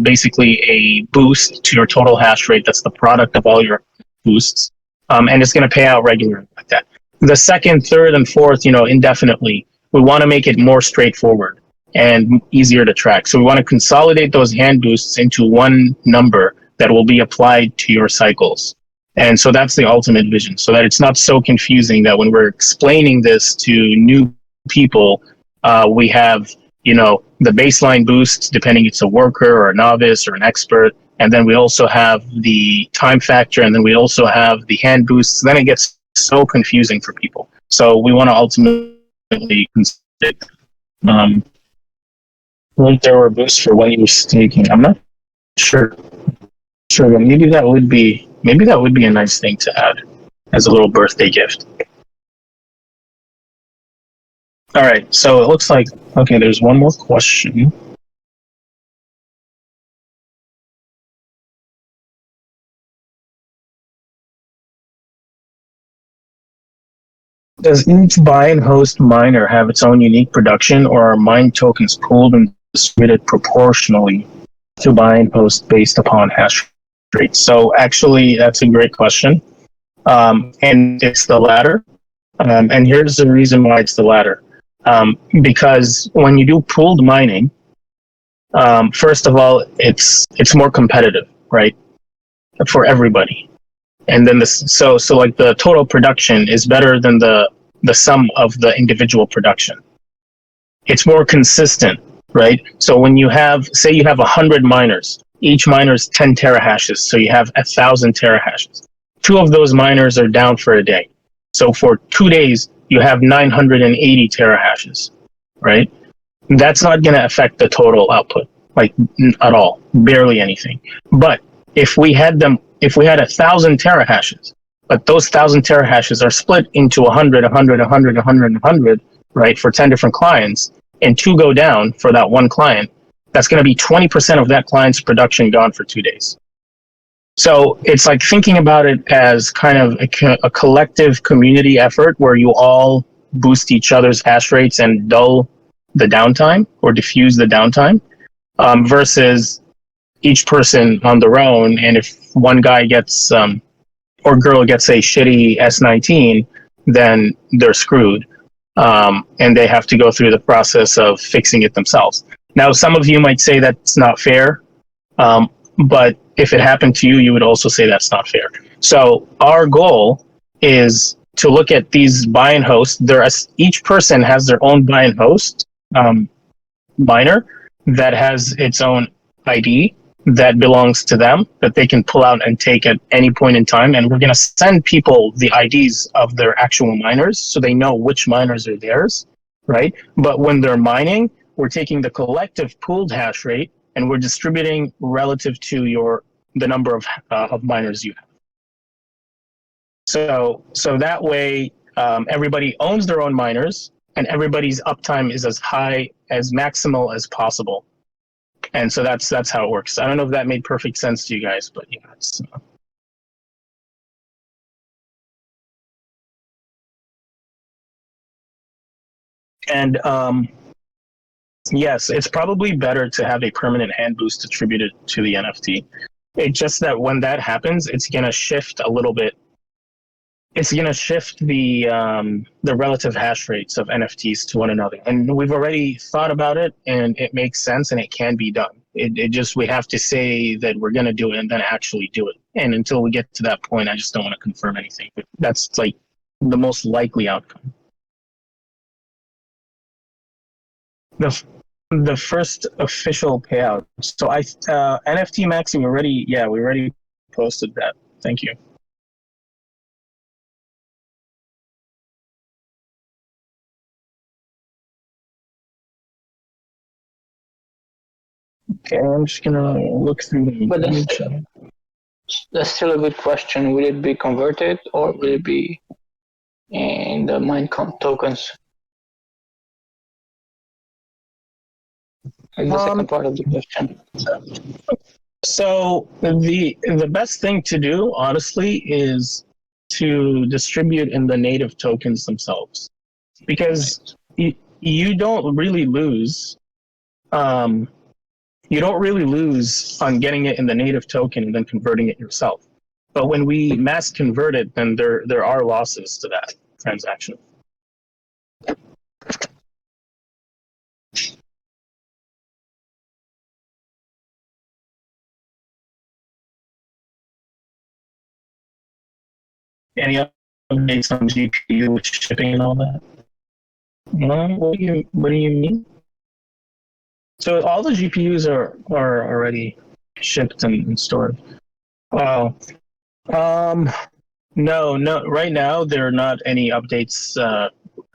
basically a boost to your total hash rate. That's the product of all your boosts, and it's going to pay out regularly like that. The second, third, and fourth, indefinitely. We want to make it more straightforward and easier to track. So we want to consolidate those hand boosts into one number that will be applied to your cycles. And so that's the ultimate vision, so that it's not so confusing that when we're explaining this to new people, we have, the baseline boost, depending if it's a worker or a novice or an expert. And then we also have the time factor, and then we also have the hand boosts. Then it gets so confusing for people. So we want to ultimately consider, there were boosts for when you were staking. I'm not sure, but maybe that would be a nice thing to add as a little birthday gift. All right, so it looks like, okay, there's one more question. Does each Buy&Host miner have its own unique production, or are mine tokens pooled and distributed proportionally to Buy&Host based upon hash rate? So actually, that's a great question. And it's the latter. And here's the reason why it's the latter. Because when you do pooled mining, first of all, it's more competitive, right, for everybody. And then so like the total production is better than the sum of the individual production. It's more consistent, right? So when you have, say you have 100 miners, each miner is 10 terahashes, so you have 1,000 terahashes. 2 of those miners are down for a day. So for 2 days, you have 980 terahashes, right? That's not going to affect the total output, like at all, barely anything. But if we had 1,000 terahashes, but those 1,000 terahashes are split into 100, 100, 100, 100, 100, right, for 10 different clients, and 2 go down for that one client, that's going to be 20% of that client's production gone for 2 days. So it's like thinking about it as kind of a collective community effort where you all boost each other's hash rates and dull the downtime or diffuse the downtime, versus each person on their own. And if one guy gets or girl gets a shitty S19, then they're screwed, and they have to go through the process of fixing it themselves. Now, some of you might say that's not fair, but if it happened to you, you would also say that's not fair. So our goal is to look at these Buy&Host. Each person has their own Buy&Host miner that has its own ID that belongs to them, that they can pull out and take at any point in time. And we're going to send people the IDs of their actual miners so they know which miners are theirs, right? But when they're mining, we're taking the collective pooled hash rate and we're distributing relative to the number of miners you have. So that way, everybody owns their own miners and everybody's uptime is as high, as maximal as possible. And so that's how it works. I don't know if that made perfect sense to you guys, but yeah, it's. And yes, it's probably better to have a permanent hand boost attributed to the NFT. It's just that when that happens, it's going to shift a little bit. It's going to shift the relative hash rates of NFTs to one another. And we've already thought about it, and it makes sense, and it can be done. It just, we have to say that we're going to do it and then actually do it. And until we get to that point, I just don't want to confirm anything. But that's like the most likely outcome. The first official payout. So NFTmmAAXXii, we already posted that. Thank you. Okay, I'm just gonna look through the. But that's still a good question. Will it be converted or will it be in the mine tokens? Like the second part of the question. So the best thing to do, honestly, is to distribute in the native tokens themselves, because you don't really lose. You don't really lose on getting it in the native token and then converting it yourself. But when we mass convert it, then there are losses to that transaction. Any updates on GPU with shipping and all that? What do you mean? So all the GPUs are already shipped and stored. Wow. No. Right now, there are not any updates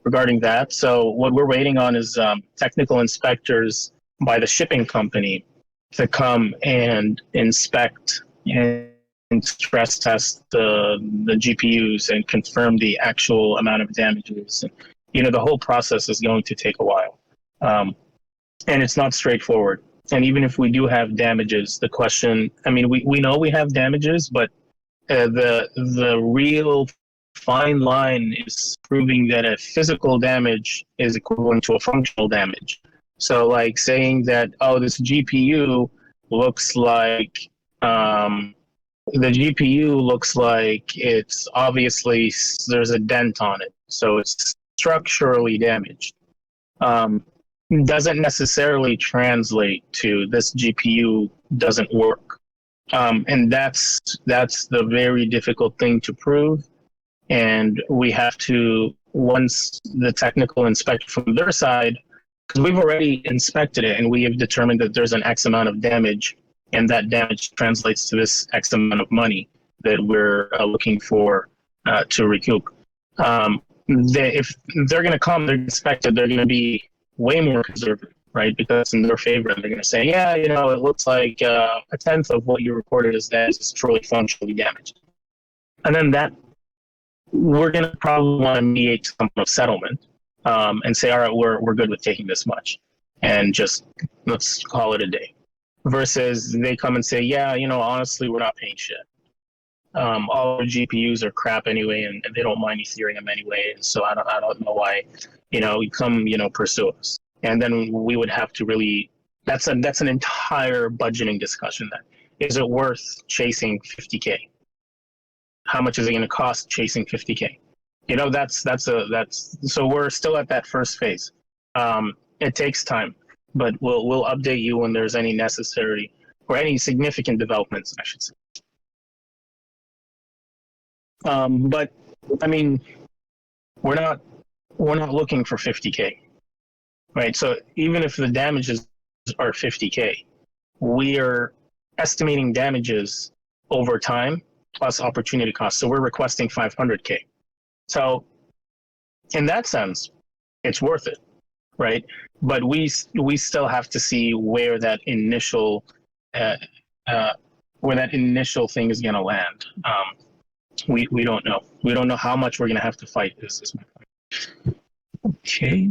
regarding that. So what we're waiting on is technical inspectors by the shipping company to come and inspect and stress test the GPUs and confirm the actual amount of damages. The whole process is going to take a while, and it's not straightforward. And even if we do have damages, the question, we know we have damages, but the real fine line is proving that a physical damage is equivalent to a functional damage. So like saying that, this GPU looks like it's obviously there's a dent on it, so it's structurally damaged. Doesn't necessarily translate to this GPU doesn't work. And that's the very difficult thing to prove. And we have to, once the technical inspection from their side, because we've already inspected it and we have determined that there's an X amount of damage, and that damage translates to this X amount of money that we're looking for to recoup. If they're going to come, they're inspected, they're going to be way more conservative, right? Because it's in their favor, and they're going to say, it looks like a tenth of what you reported as that is truly functionally damaged. And then that we're going to probably want to mediate some kind of settlement and say, all right, we're good with taking this much, and just let's call it a day. Versus they come and say, honestly, we're not paying shit. All our GPUs are crap anyway, and they don't mine Ethereum anyway, and so I don't know why, you come, pursue us. And then we would have to really, that's an entire budgeting discussion then. Is it worth chasing 50K? How much is it going to cost chasing 50K? So we're still at that first phase. It takes time, but we'll update you when there's any necessary or any significant developments, I should say. But we're not looking for 50K, right? So even if the damages are 50K, we are estimating damages over time plus opportunity cost. So we're requesting 500K. So in that sense, it's worth it, right? But we still have to see where that initial thing is going to land. We don't know. We don't know how much we're going to have to fight this. Okay.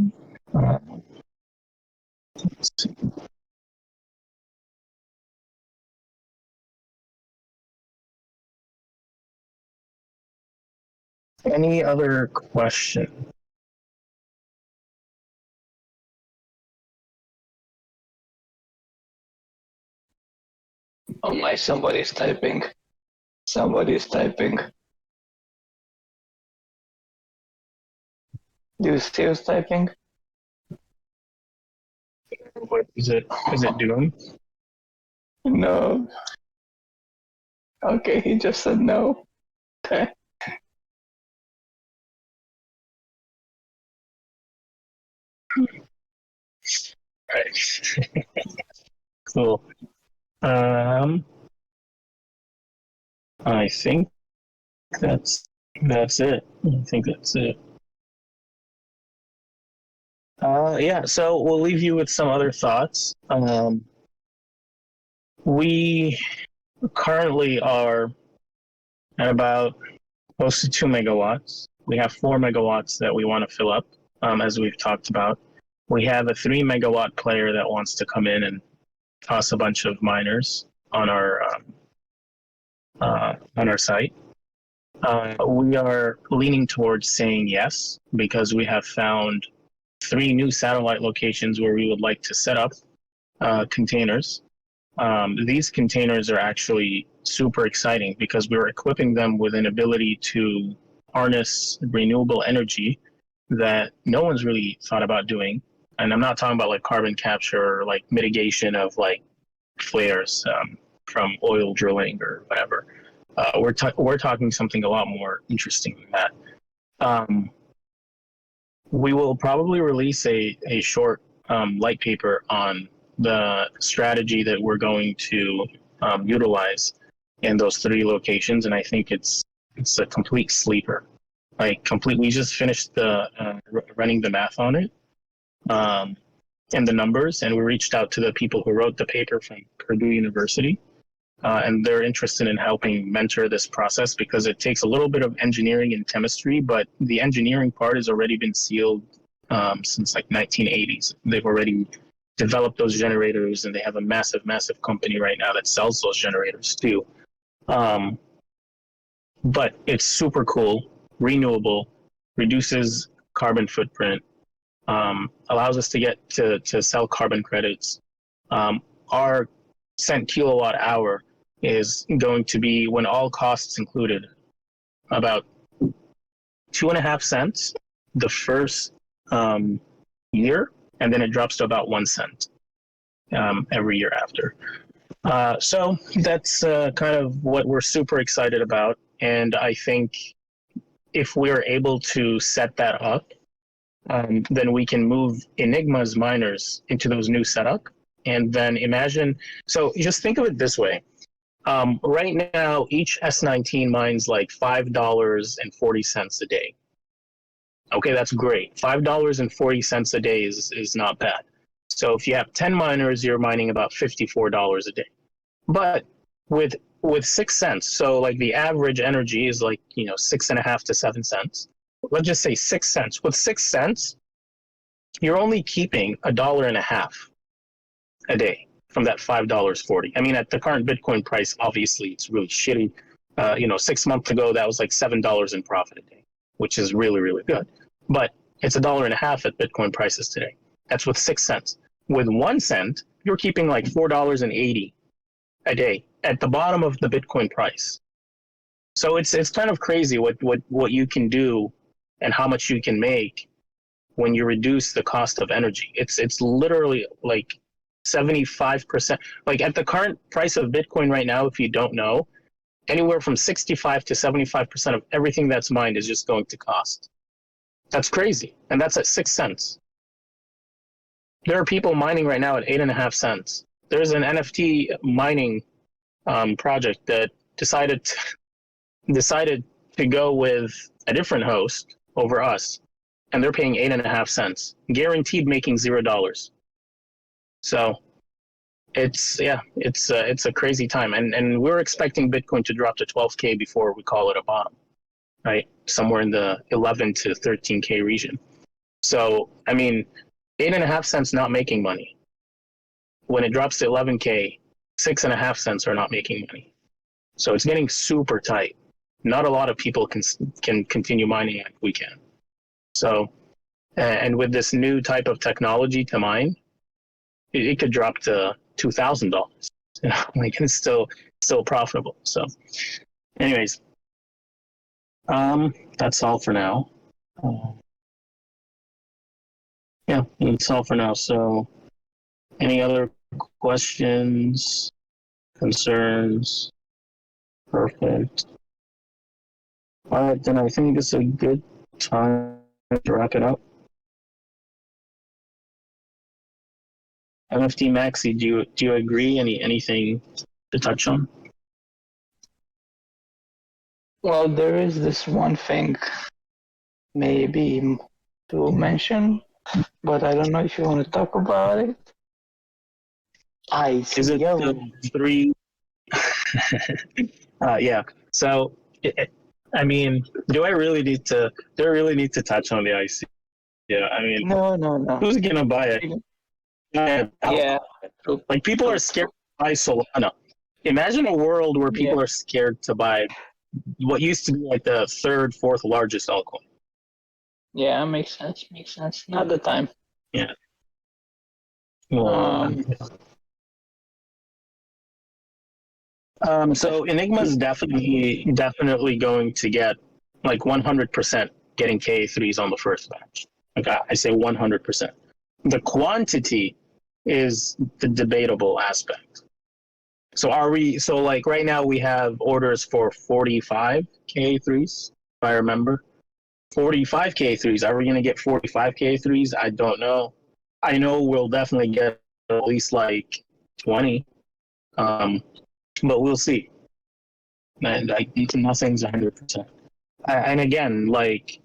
Let's see. Any other question? Oh my, somebody's typing. Somebody's typing. Do you see who's typing? What is it? Is it Doom? No. Okay, he just said no. Okay. Right. Cool. I think that's it. So we'll leave you with some other thoughts. We currently are at about close to 2 megawatts. We have 4 megawatts that we want to fill up, as we've talked about. We have a 3 megawatt player that wants to come in and toss a bunch of miners on our site. We are leaning towards saying yes because we have found 3 new satellite locations where we would like to set up containers. These containers are actually super exciting because we're equipping them with an ability to harness renewable energy that no one's really thought about doing. And I'm not talking about like carbon capture or like mitigation of like flares from oil drilling or whatever. We're talking something a lot more interesting than that. We will probably release a short light paper on the strategy that we're going to utilize in those 3 locations, and I think it's a complete sleeper. We just finished running the math on it and the numbers, and we reached out to the people who wrote the paper from Purdue University. And they're interested in helping mentor this process because it takes a little bit of engineering and chemistry, but the engineering part has already been sealed since like 1980s. They've already developed those generators, and they have a massive company right now that sells those generators too. But it's super cool, renewable, reduces carbon footprint, allows us to get to sell carbon credits. Our cent kilowatt hour is going to be, when all costs included, about 2.5 cents the first year, and then it drops to about 1 cent every year after. So that's kind of what we're super excited about, and I think if we're able to set that up, then we can move Enigma's miners into those new setup. And then imagine, so just think of it this way. Right now, each S19 mines like $5.40 a day. Okay, that's great. $5.40 a day is not bad. So if you have 10 miners, you're mining about $54 a day. But with 6 cents, so like the average energy is like 6.5 to 7 cents. Let's just say 6 cents. With 6 cents, you're only keeping $1.50 a day from that $5.40. I mean, at the current Bitcoin price, obviously it's really shitty. 6 months ago, that was like $7 in profit a day, which is really, really good. But it's $1.50 at Bitcoin prices today. That's with 6 cents. With 1 cent, you're keeping like $4.80 a day at the bottom of the Bitcoin price. So it's kind of crazy what you can do and how much you can make when you reduce the cost of energy. It's literally like 75%. Like at the current price of Bitcoin right now, if you don't know, anywhere from 65 to 75% of everything that's mined is just going to cost. That's crazy. And that's at 6 cents. There are people mining right now at 8.5 cents. There's an NFT mining project that decided to go with a different host over us, and they're paying 8.5 cents, guaranteed making $0. So it's a crazy time, and we're expecting Bitcoin to drop to 12K before we call it a bottom, right? Somewhere in the 11 to 13K region. So I mean, 8.5 cents not making money. When it drops to 11K, 6.5 cents are not making money. So it's getting super tight. Not a lot of people can continue mining like we can. So, and with this new type of technology to mine, it could drop to $2,000. Like it's still profitable. So, anyways, that's all for now. Yeah, that's all for now. So, any other questions, concerns? Perfect. All right, then I think it's a good time to wrap it up. NFTmmAAXXii, do you agree? Anything to touch on? Well, there is this one thing maybe to mention, but I don't know if you want to talk about it. Is it the 3? Yeah. So, I mean, do I really need to touch on the IC? Yeah. I mean, no. who's gonna buy it? Yeah. Like people are scared to buy Solana. Imagine a world where people are scared to buy what used to be like the third, fourth largest altcoin. Yeah, makes sense. Makes sense. Not the time. Yeah. Well, Um, so Enigma is definitely going to get like 100% getting KA3s on the first batch. Like I say 100%. The quantity is the debatable aspect. So like right now we have orders for 45 KA3s, if I remember. 45 KA3s. Are we going to get 45 KA3s? I don't know. I know we'll definitely get at least like 20. But we'll see. And nothing's 100%. And again, like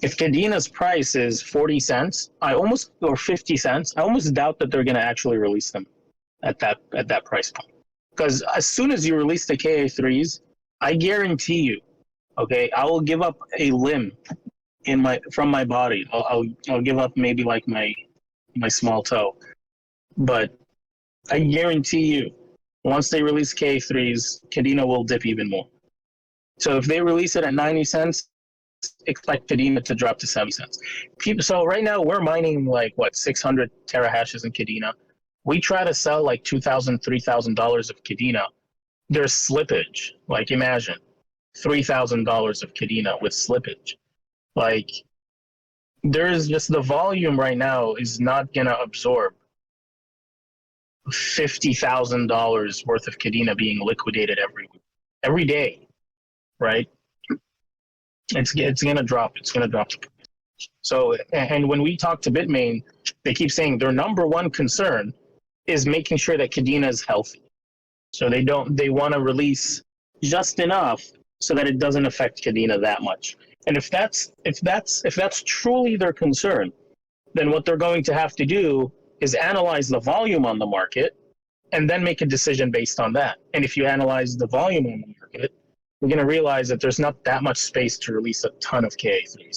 if Kadena's price is 40 cents, or 50 cents, I almost doubt that they're going to actually release them at that price point. Because as soon as you release the KA3s, I guarantee you, okay, I will give up a limb from my body. I'll give up maybe like my small toe, but I guarantee you, once they release KA3s, Kadena will dip even more. So if they release it at 90 cents, expect Kadena to drop to 70 cents. So right now we're mining like 600 terahashes in Kadena. We try to sell like $2,000, $3,000 of Kadena. There's slippage. Like imagine $3,000 of Kadena with slippage. Like there is just the volume right now is not gonna absorb $50,000 worth of Kadena being liquidated every day, right? It's gonna drop. It's gonna drop. So, and when we talk to Bitmain, they keep saying their number one concern is making sure that Kadena is healthy. So they want to release just enough so that it doesn't affect Kadena that much. And if that's truly their concern, then what they're going to have to do is analyze the volume on the market and then make a decision based on that. And if you analyze the volume on the market, you're going to realize that there's not that much space to release a ton of KA3s.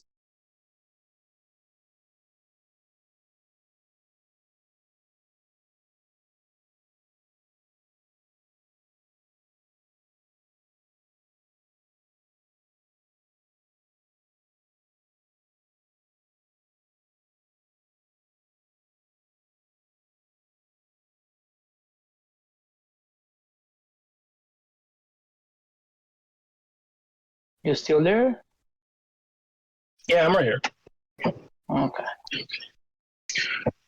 you still there? Yeah, I'm right here. Okay.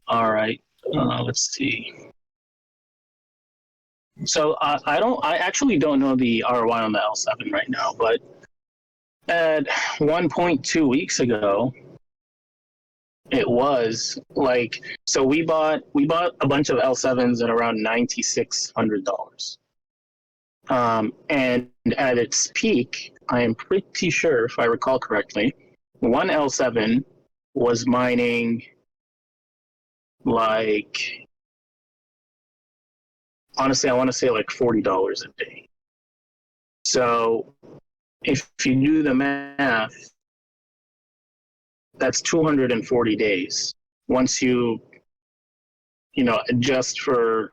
All right. Let's see. So I actually don't know the ROI on the L7 right now, but at 1.2 weeks ago, it was like, so we bought a bunch of L7s at around $9,600. And at its peak, I am pretty sure, if I recall correctly, one L7 was mining like, honestly, I want to say like $40 a day. So if you do the math, that's 240 days. Once you adjust for,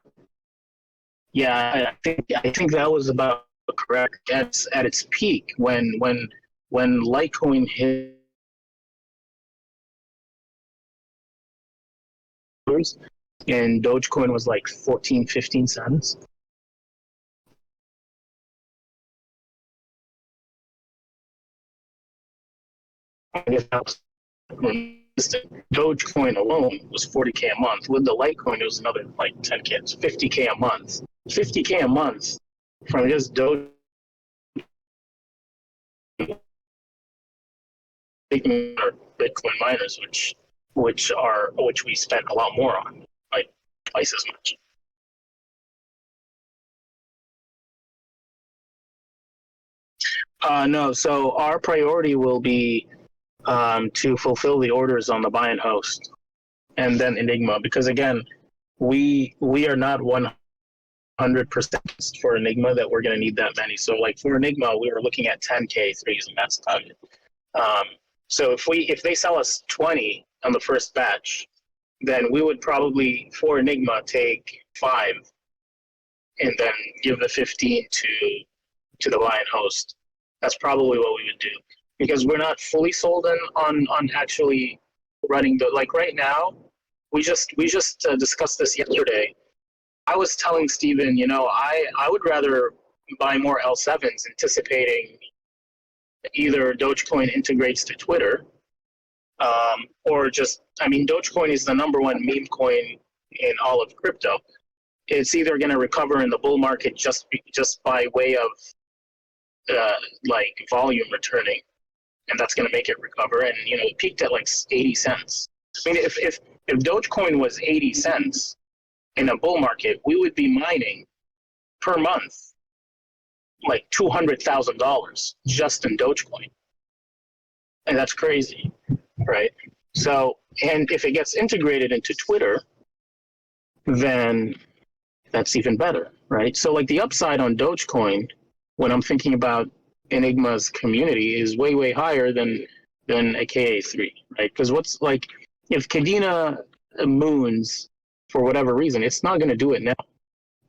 yeah, I think that was about correct. That's at its peak when Litecoin hit and Dogecoin was like 14, 15 cents. I guess that was Dogecoin alone was 40K a month. With the Litecoin, it was another like 10K, so 50K a month. 50K a month from just Doge. Bitcoin miners, which we spent a lot more on, like twice as much. No, so our priority will be to fulfill the orders on the Buy&Host and then Enigma, because again, we are not 100% for Enigma that we're going to need that many. So like for Enigma, we were looking at 10K3s, and that's about it. So if they sell us 20 on the first batch, then we would probably for Enigma take 5 and then give the 15 to the Buy&Host. That's probably what we would do, because we're not fully sold on actually running the, like right now. We just discussed this yesterday. I was telling Steven, I would rather buy more L7s, anticipating either Dogecoin integrates to Twitter, or just, I mean, Dogecoin is the number one meme coin in all of crypto. It's either going to recover in the bull market just by way of like volume returning, and that's going to make it recover. And it peaked at like 80 cents. I mean, if Dogecoin was 80 cents in a bull market, we would be mining per month like $200,000 just in Dogecoin, and that's crazy, right? So, and if it gets integrated into Twitter, then that's even better, right? So, like, the upside on Dogecoin, when I'm thinking about Enigma's community, is way higher than a KA3, right? Because what's like, if Kadena moons for whatever reason, it's not going to do it now.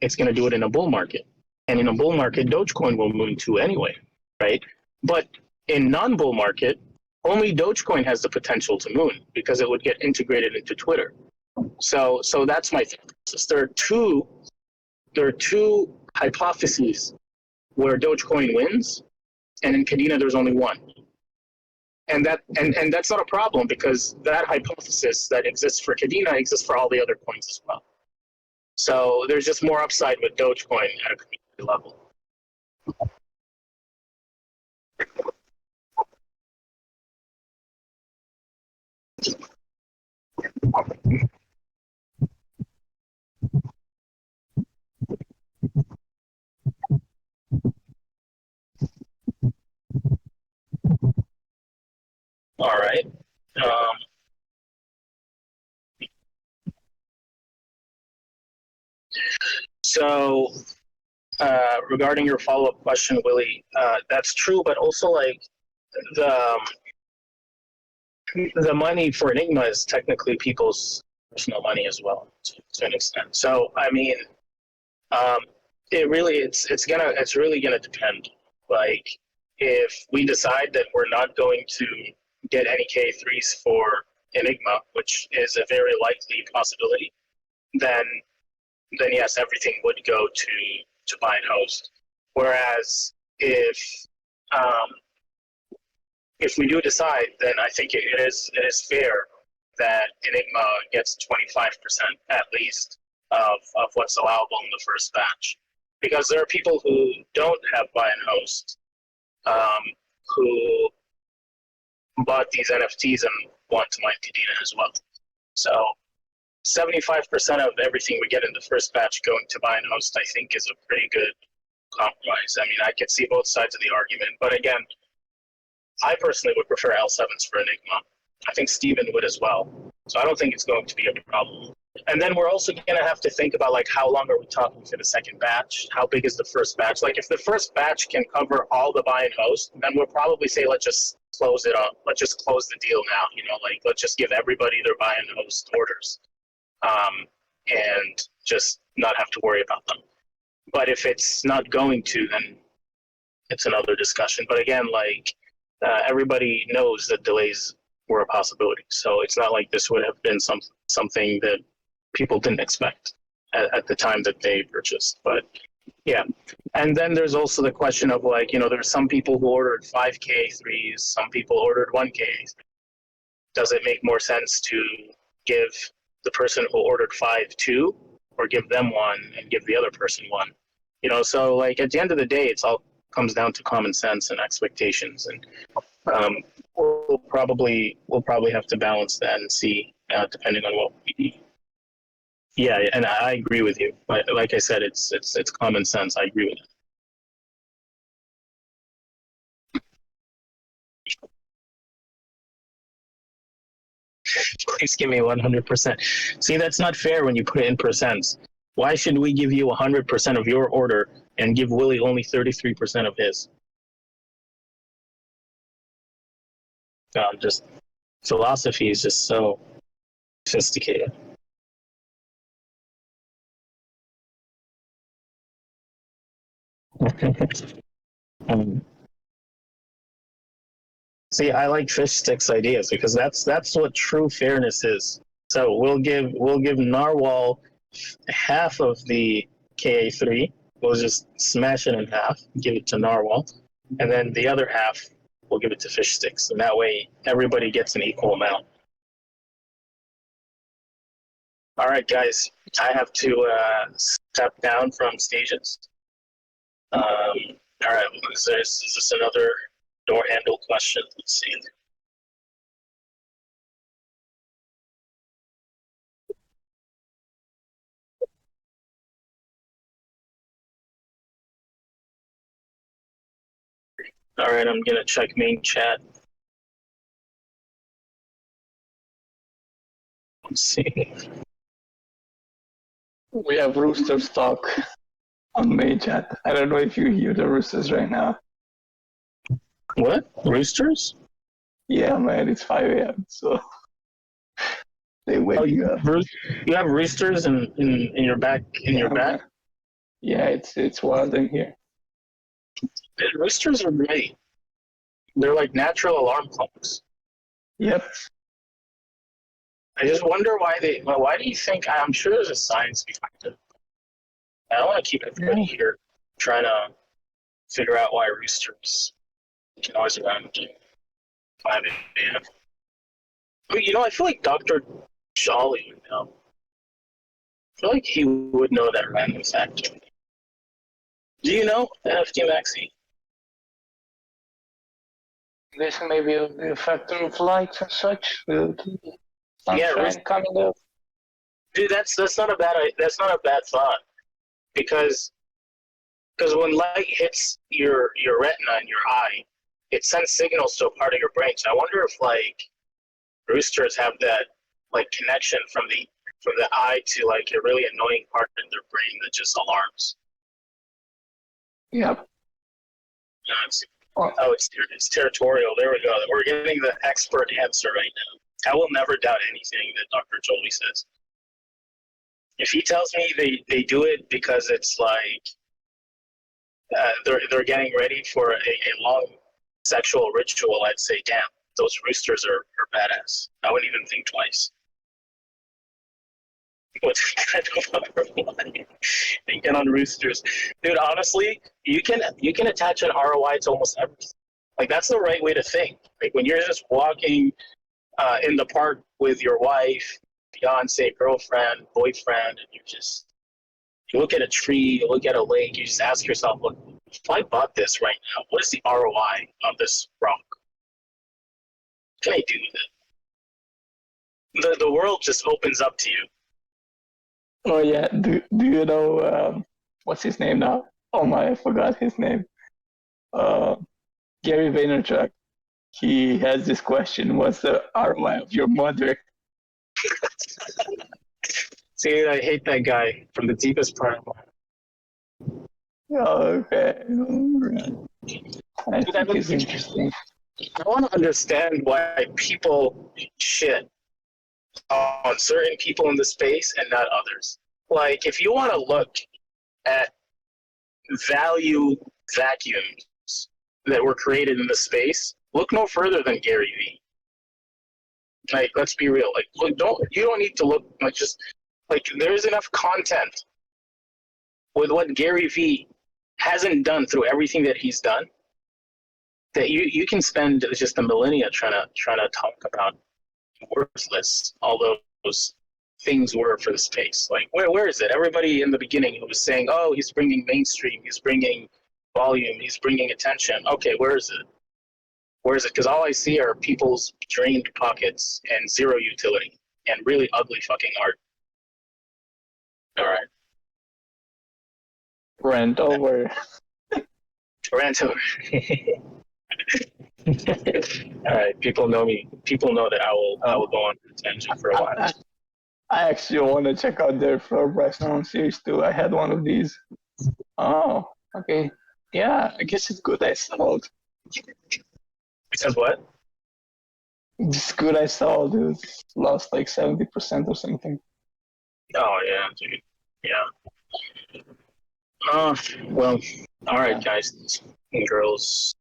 It's going to do it in a bull market, and in a bull market, Dogecoin will moon too anyway, right? But in non-bull market, only Dogecoin has the potential to moon because it would get integrated into Twitter. So that's my thesis. There are two hypotheses where Dogecoin wins, and in Kadena there's only one. And that's not a problem, because that hypothesis that exists for Kadena exists for all the other coins as well. So there's just more upside with Dogecoin at a community level. All right. So regarding your follow-up question, Willie, that's true, but also like the money for Enigma is technically people's personal money as well, to an extent. So I mean, it's really gonna depend. Like, if we decide that we're not going to get any K3s for Enigma, which is a very likely possibility, then yes, everything would go to Buy&Host. Whereas if we do decide, then I think it is fair that Enigma gets 25% at least of what's allowable in the first batch, because there are people who don't have Buy&Host, who bought these NFTs and want to mine Kadena as well. So 75% of everything we get in the first batch going to Buy&Host, I think, is a pretty good compromise. I mean, I could see both sides of the argument, but again, I personally would prefer L7s for Enigma. I think Steven would as well. So I don't think it's going to be a problem. And then we're also going to have to think about, like, how long are we talking for the second batch? How big is the first batch? Like, if the first batch can cover all the Buy&Host, then we'll probably say, let's just close it up. Let's just close the deal now. Like, let's just give everybody their Buy&Host orders, and just not have to worry about them. But if it's not going to, then it's another discussion. But again, like, everybody knows that delays were a possibility. So it's not like this would have been something that people didn't expect at the time that they purchased. But yeah. And then there's also the question of, like, there's some people who ordered 5K3s, some people ordered 1K. Does it make more sense to give the person who ordered 5 2, or give them 1 and give the other person 1? So, like, at the end of the day, it's all comes down to common sense and expectations, and we'll probably have to balance that and see, depending on what we need. Yeah, and I agree with you. Like I said, it's common sense. I agree with it. Please give me 100%. See, that's not fair when you put it in percents. Why should we give you 100% of your order and give Willie only 33% of his? Just philosophy is just so sophisticated. See, I like fish sticks ideas because that's what true fairness is. So we'll give Narwhal half of the KA3. We'll just smash it in half, give it to Narwhal, and then the other half we'll give it to fish sticks, and that way everybody gets an equal amount. All right, guys, I have to step down from stages. All right, is this another door handle question? Let's see. All right, I'm gonna check main chat. Let's see. We have rooster stock on main chat. I don't know if you hear the roosters right now. What? Roosters? Yeah, man, it's 5 a.m. So they wake you up. You have roosters in your back your back? Man. Yeah, it's wild in here. Roosters are great. They're like natural alarm clocks. Yep. I just wonder why why do you think, I'm sure there's a science behind it. I don't want to keep everybody here trying to figure out why roosters can always around 5 a.m. You know, I feel like Dr. Jolly would know. I feel like he would know that random fact. Do you know NFTmmAAXXii? This may be a factor of light and such. Sunshine coming up. Dude, that's not a bad thought, because when light hits your retina and your eye, it sends signals to a part of your brain. So I wonder if like roosters have that like connection from the eye to like a really annoying part in their brain that just alarms. Yep. It's territorial. There we go. We're getting the expert answer right now. I will never doubt anything that Dr. Jolie says. If he tells me they do it because it's like they're getting ready for a long sexual ritual, I'd say, damn, those roosters are badass. I wouldn't even think twice. What's thinking on roosters, dude? Honestly, you can attach an ROI to almost everything. Like that's the right way to think. Like when you're just walking in the park with your wife, fiance, girlfriend, boyfriend, and you look at a tree, you look at a lake, you just ask yourself, look, if I bought this right now, what is the ROI on this rock? What can I do with it? The world just opens up to you. Oh yeah, do you know what's his name now? Oh my, I forgot his name. Gary Vaynerchuk. He has this question: what's the ROI of your mother? See, I hate that guy from the deepest part of my heart. Okay, alright. I think it's interesting. I want to understand why people shit on certain people in the space and not others. Like, if you want to look at value vacuums that were created in the space, look no further than Gary Vee. Like, let's be real. Like, look, you don't need to look like just like there's enough content with what Gary Vee hasn't done through everything that he's done that you can spend just a millennia trying to talk about worthless all those things were for the space. Like where is it? Everybody in the beginning was saying, oh, he's bringing mainstream, he's bringing volume, he's bringing attention. Okay, where is it? Where is it? Because all I see are people's drained pockets and zero utility and really ugly fucking art. All right. Rant over. Rant over. All right, people know me. People know that I will go on a tangent for a while. I actually want to check out their floor price now on series 2. I had one of these. Oh, okay. Yeah, I guess it's good I sold. Because what? It's good I sold. It lost like 70% or something. Oh yeah, dude. Yeah. Well, all right, guys and girls.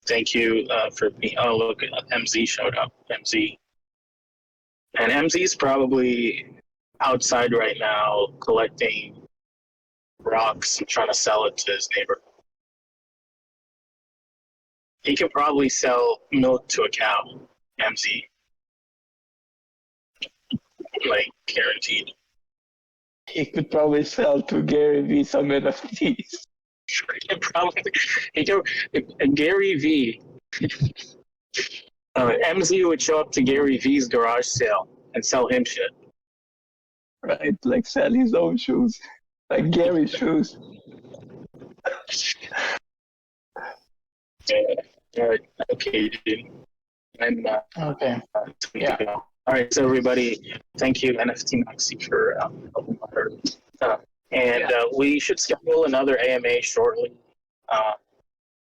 Thank you for me. Oh, look, MZ showed up. MZ. And MZ's probably outside right now collecting rocks and trying to sell it to his neighbor. He can probably sell milk to a cow, MZ. Like, guaranteed. He could probably sell to Gary Vee some NFTs. He can, Gary Vee. MZ would show up to Gary Vee's garage sale and sell him shit. Right, like sell his own shoes. Like Gary's shoes. Okay, dude. I'm Okay. yeah. All right, so everybody, thank you, NFTmmAAXXii, for helping out. And we should schedule another AMA shortly.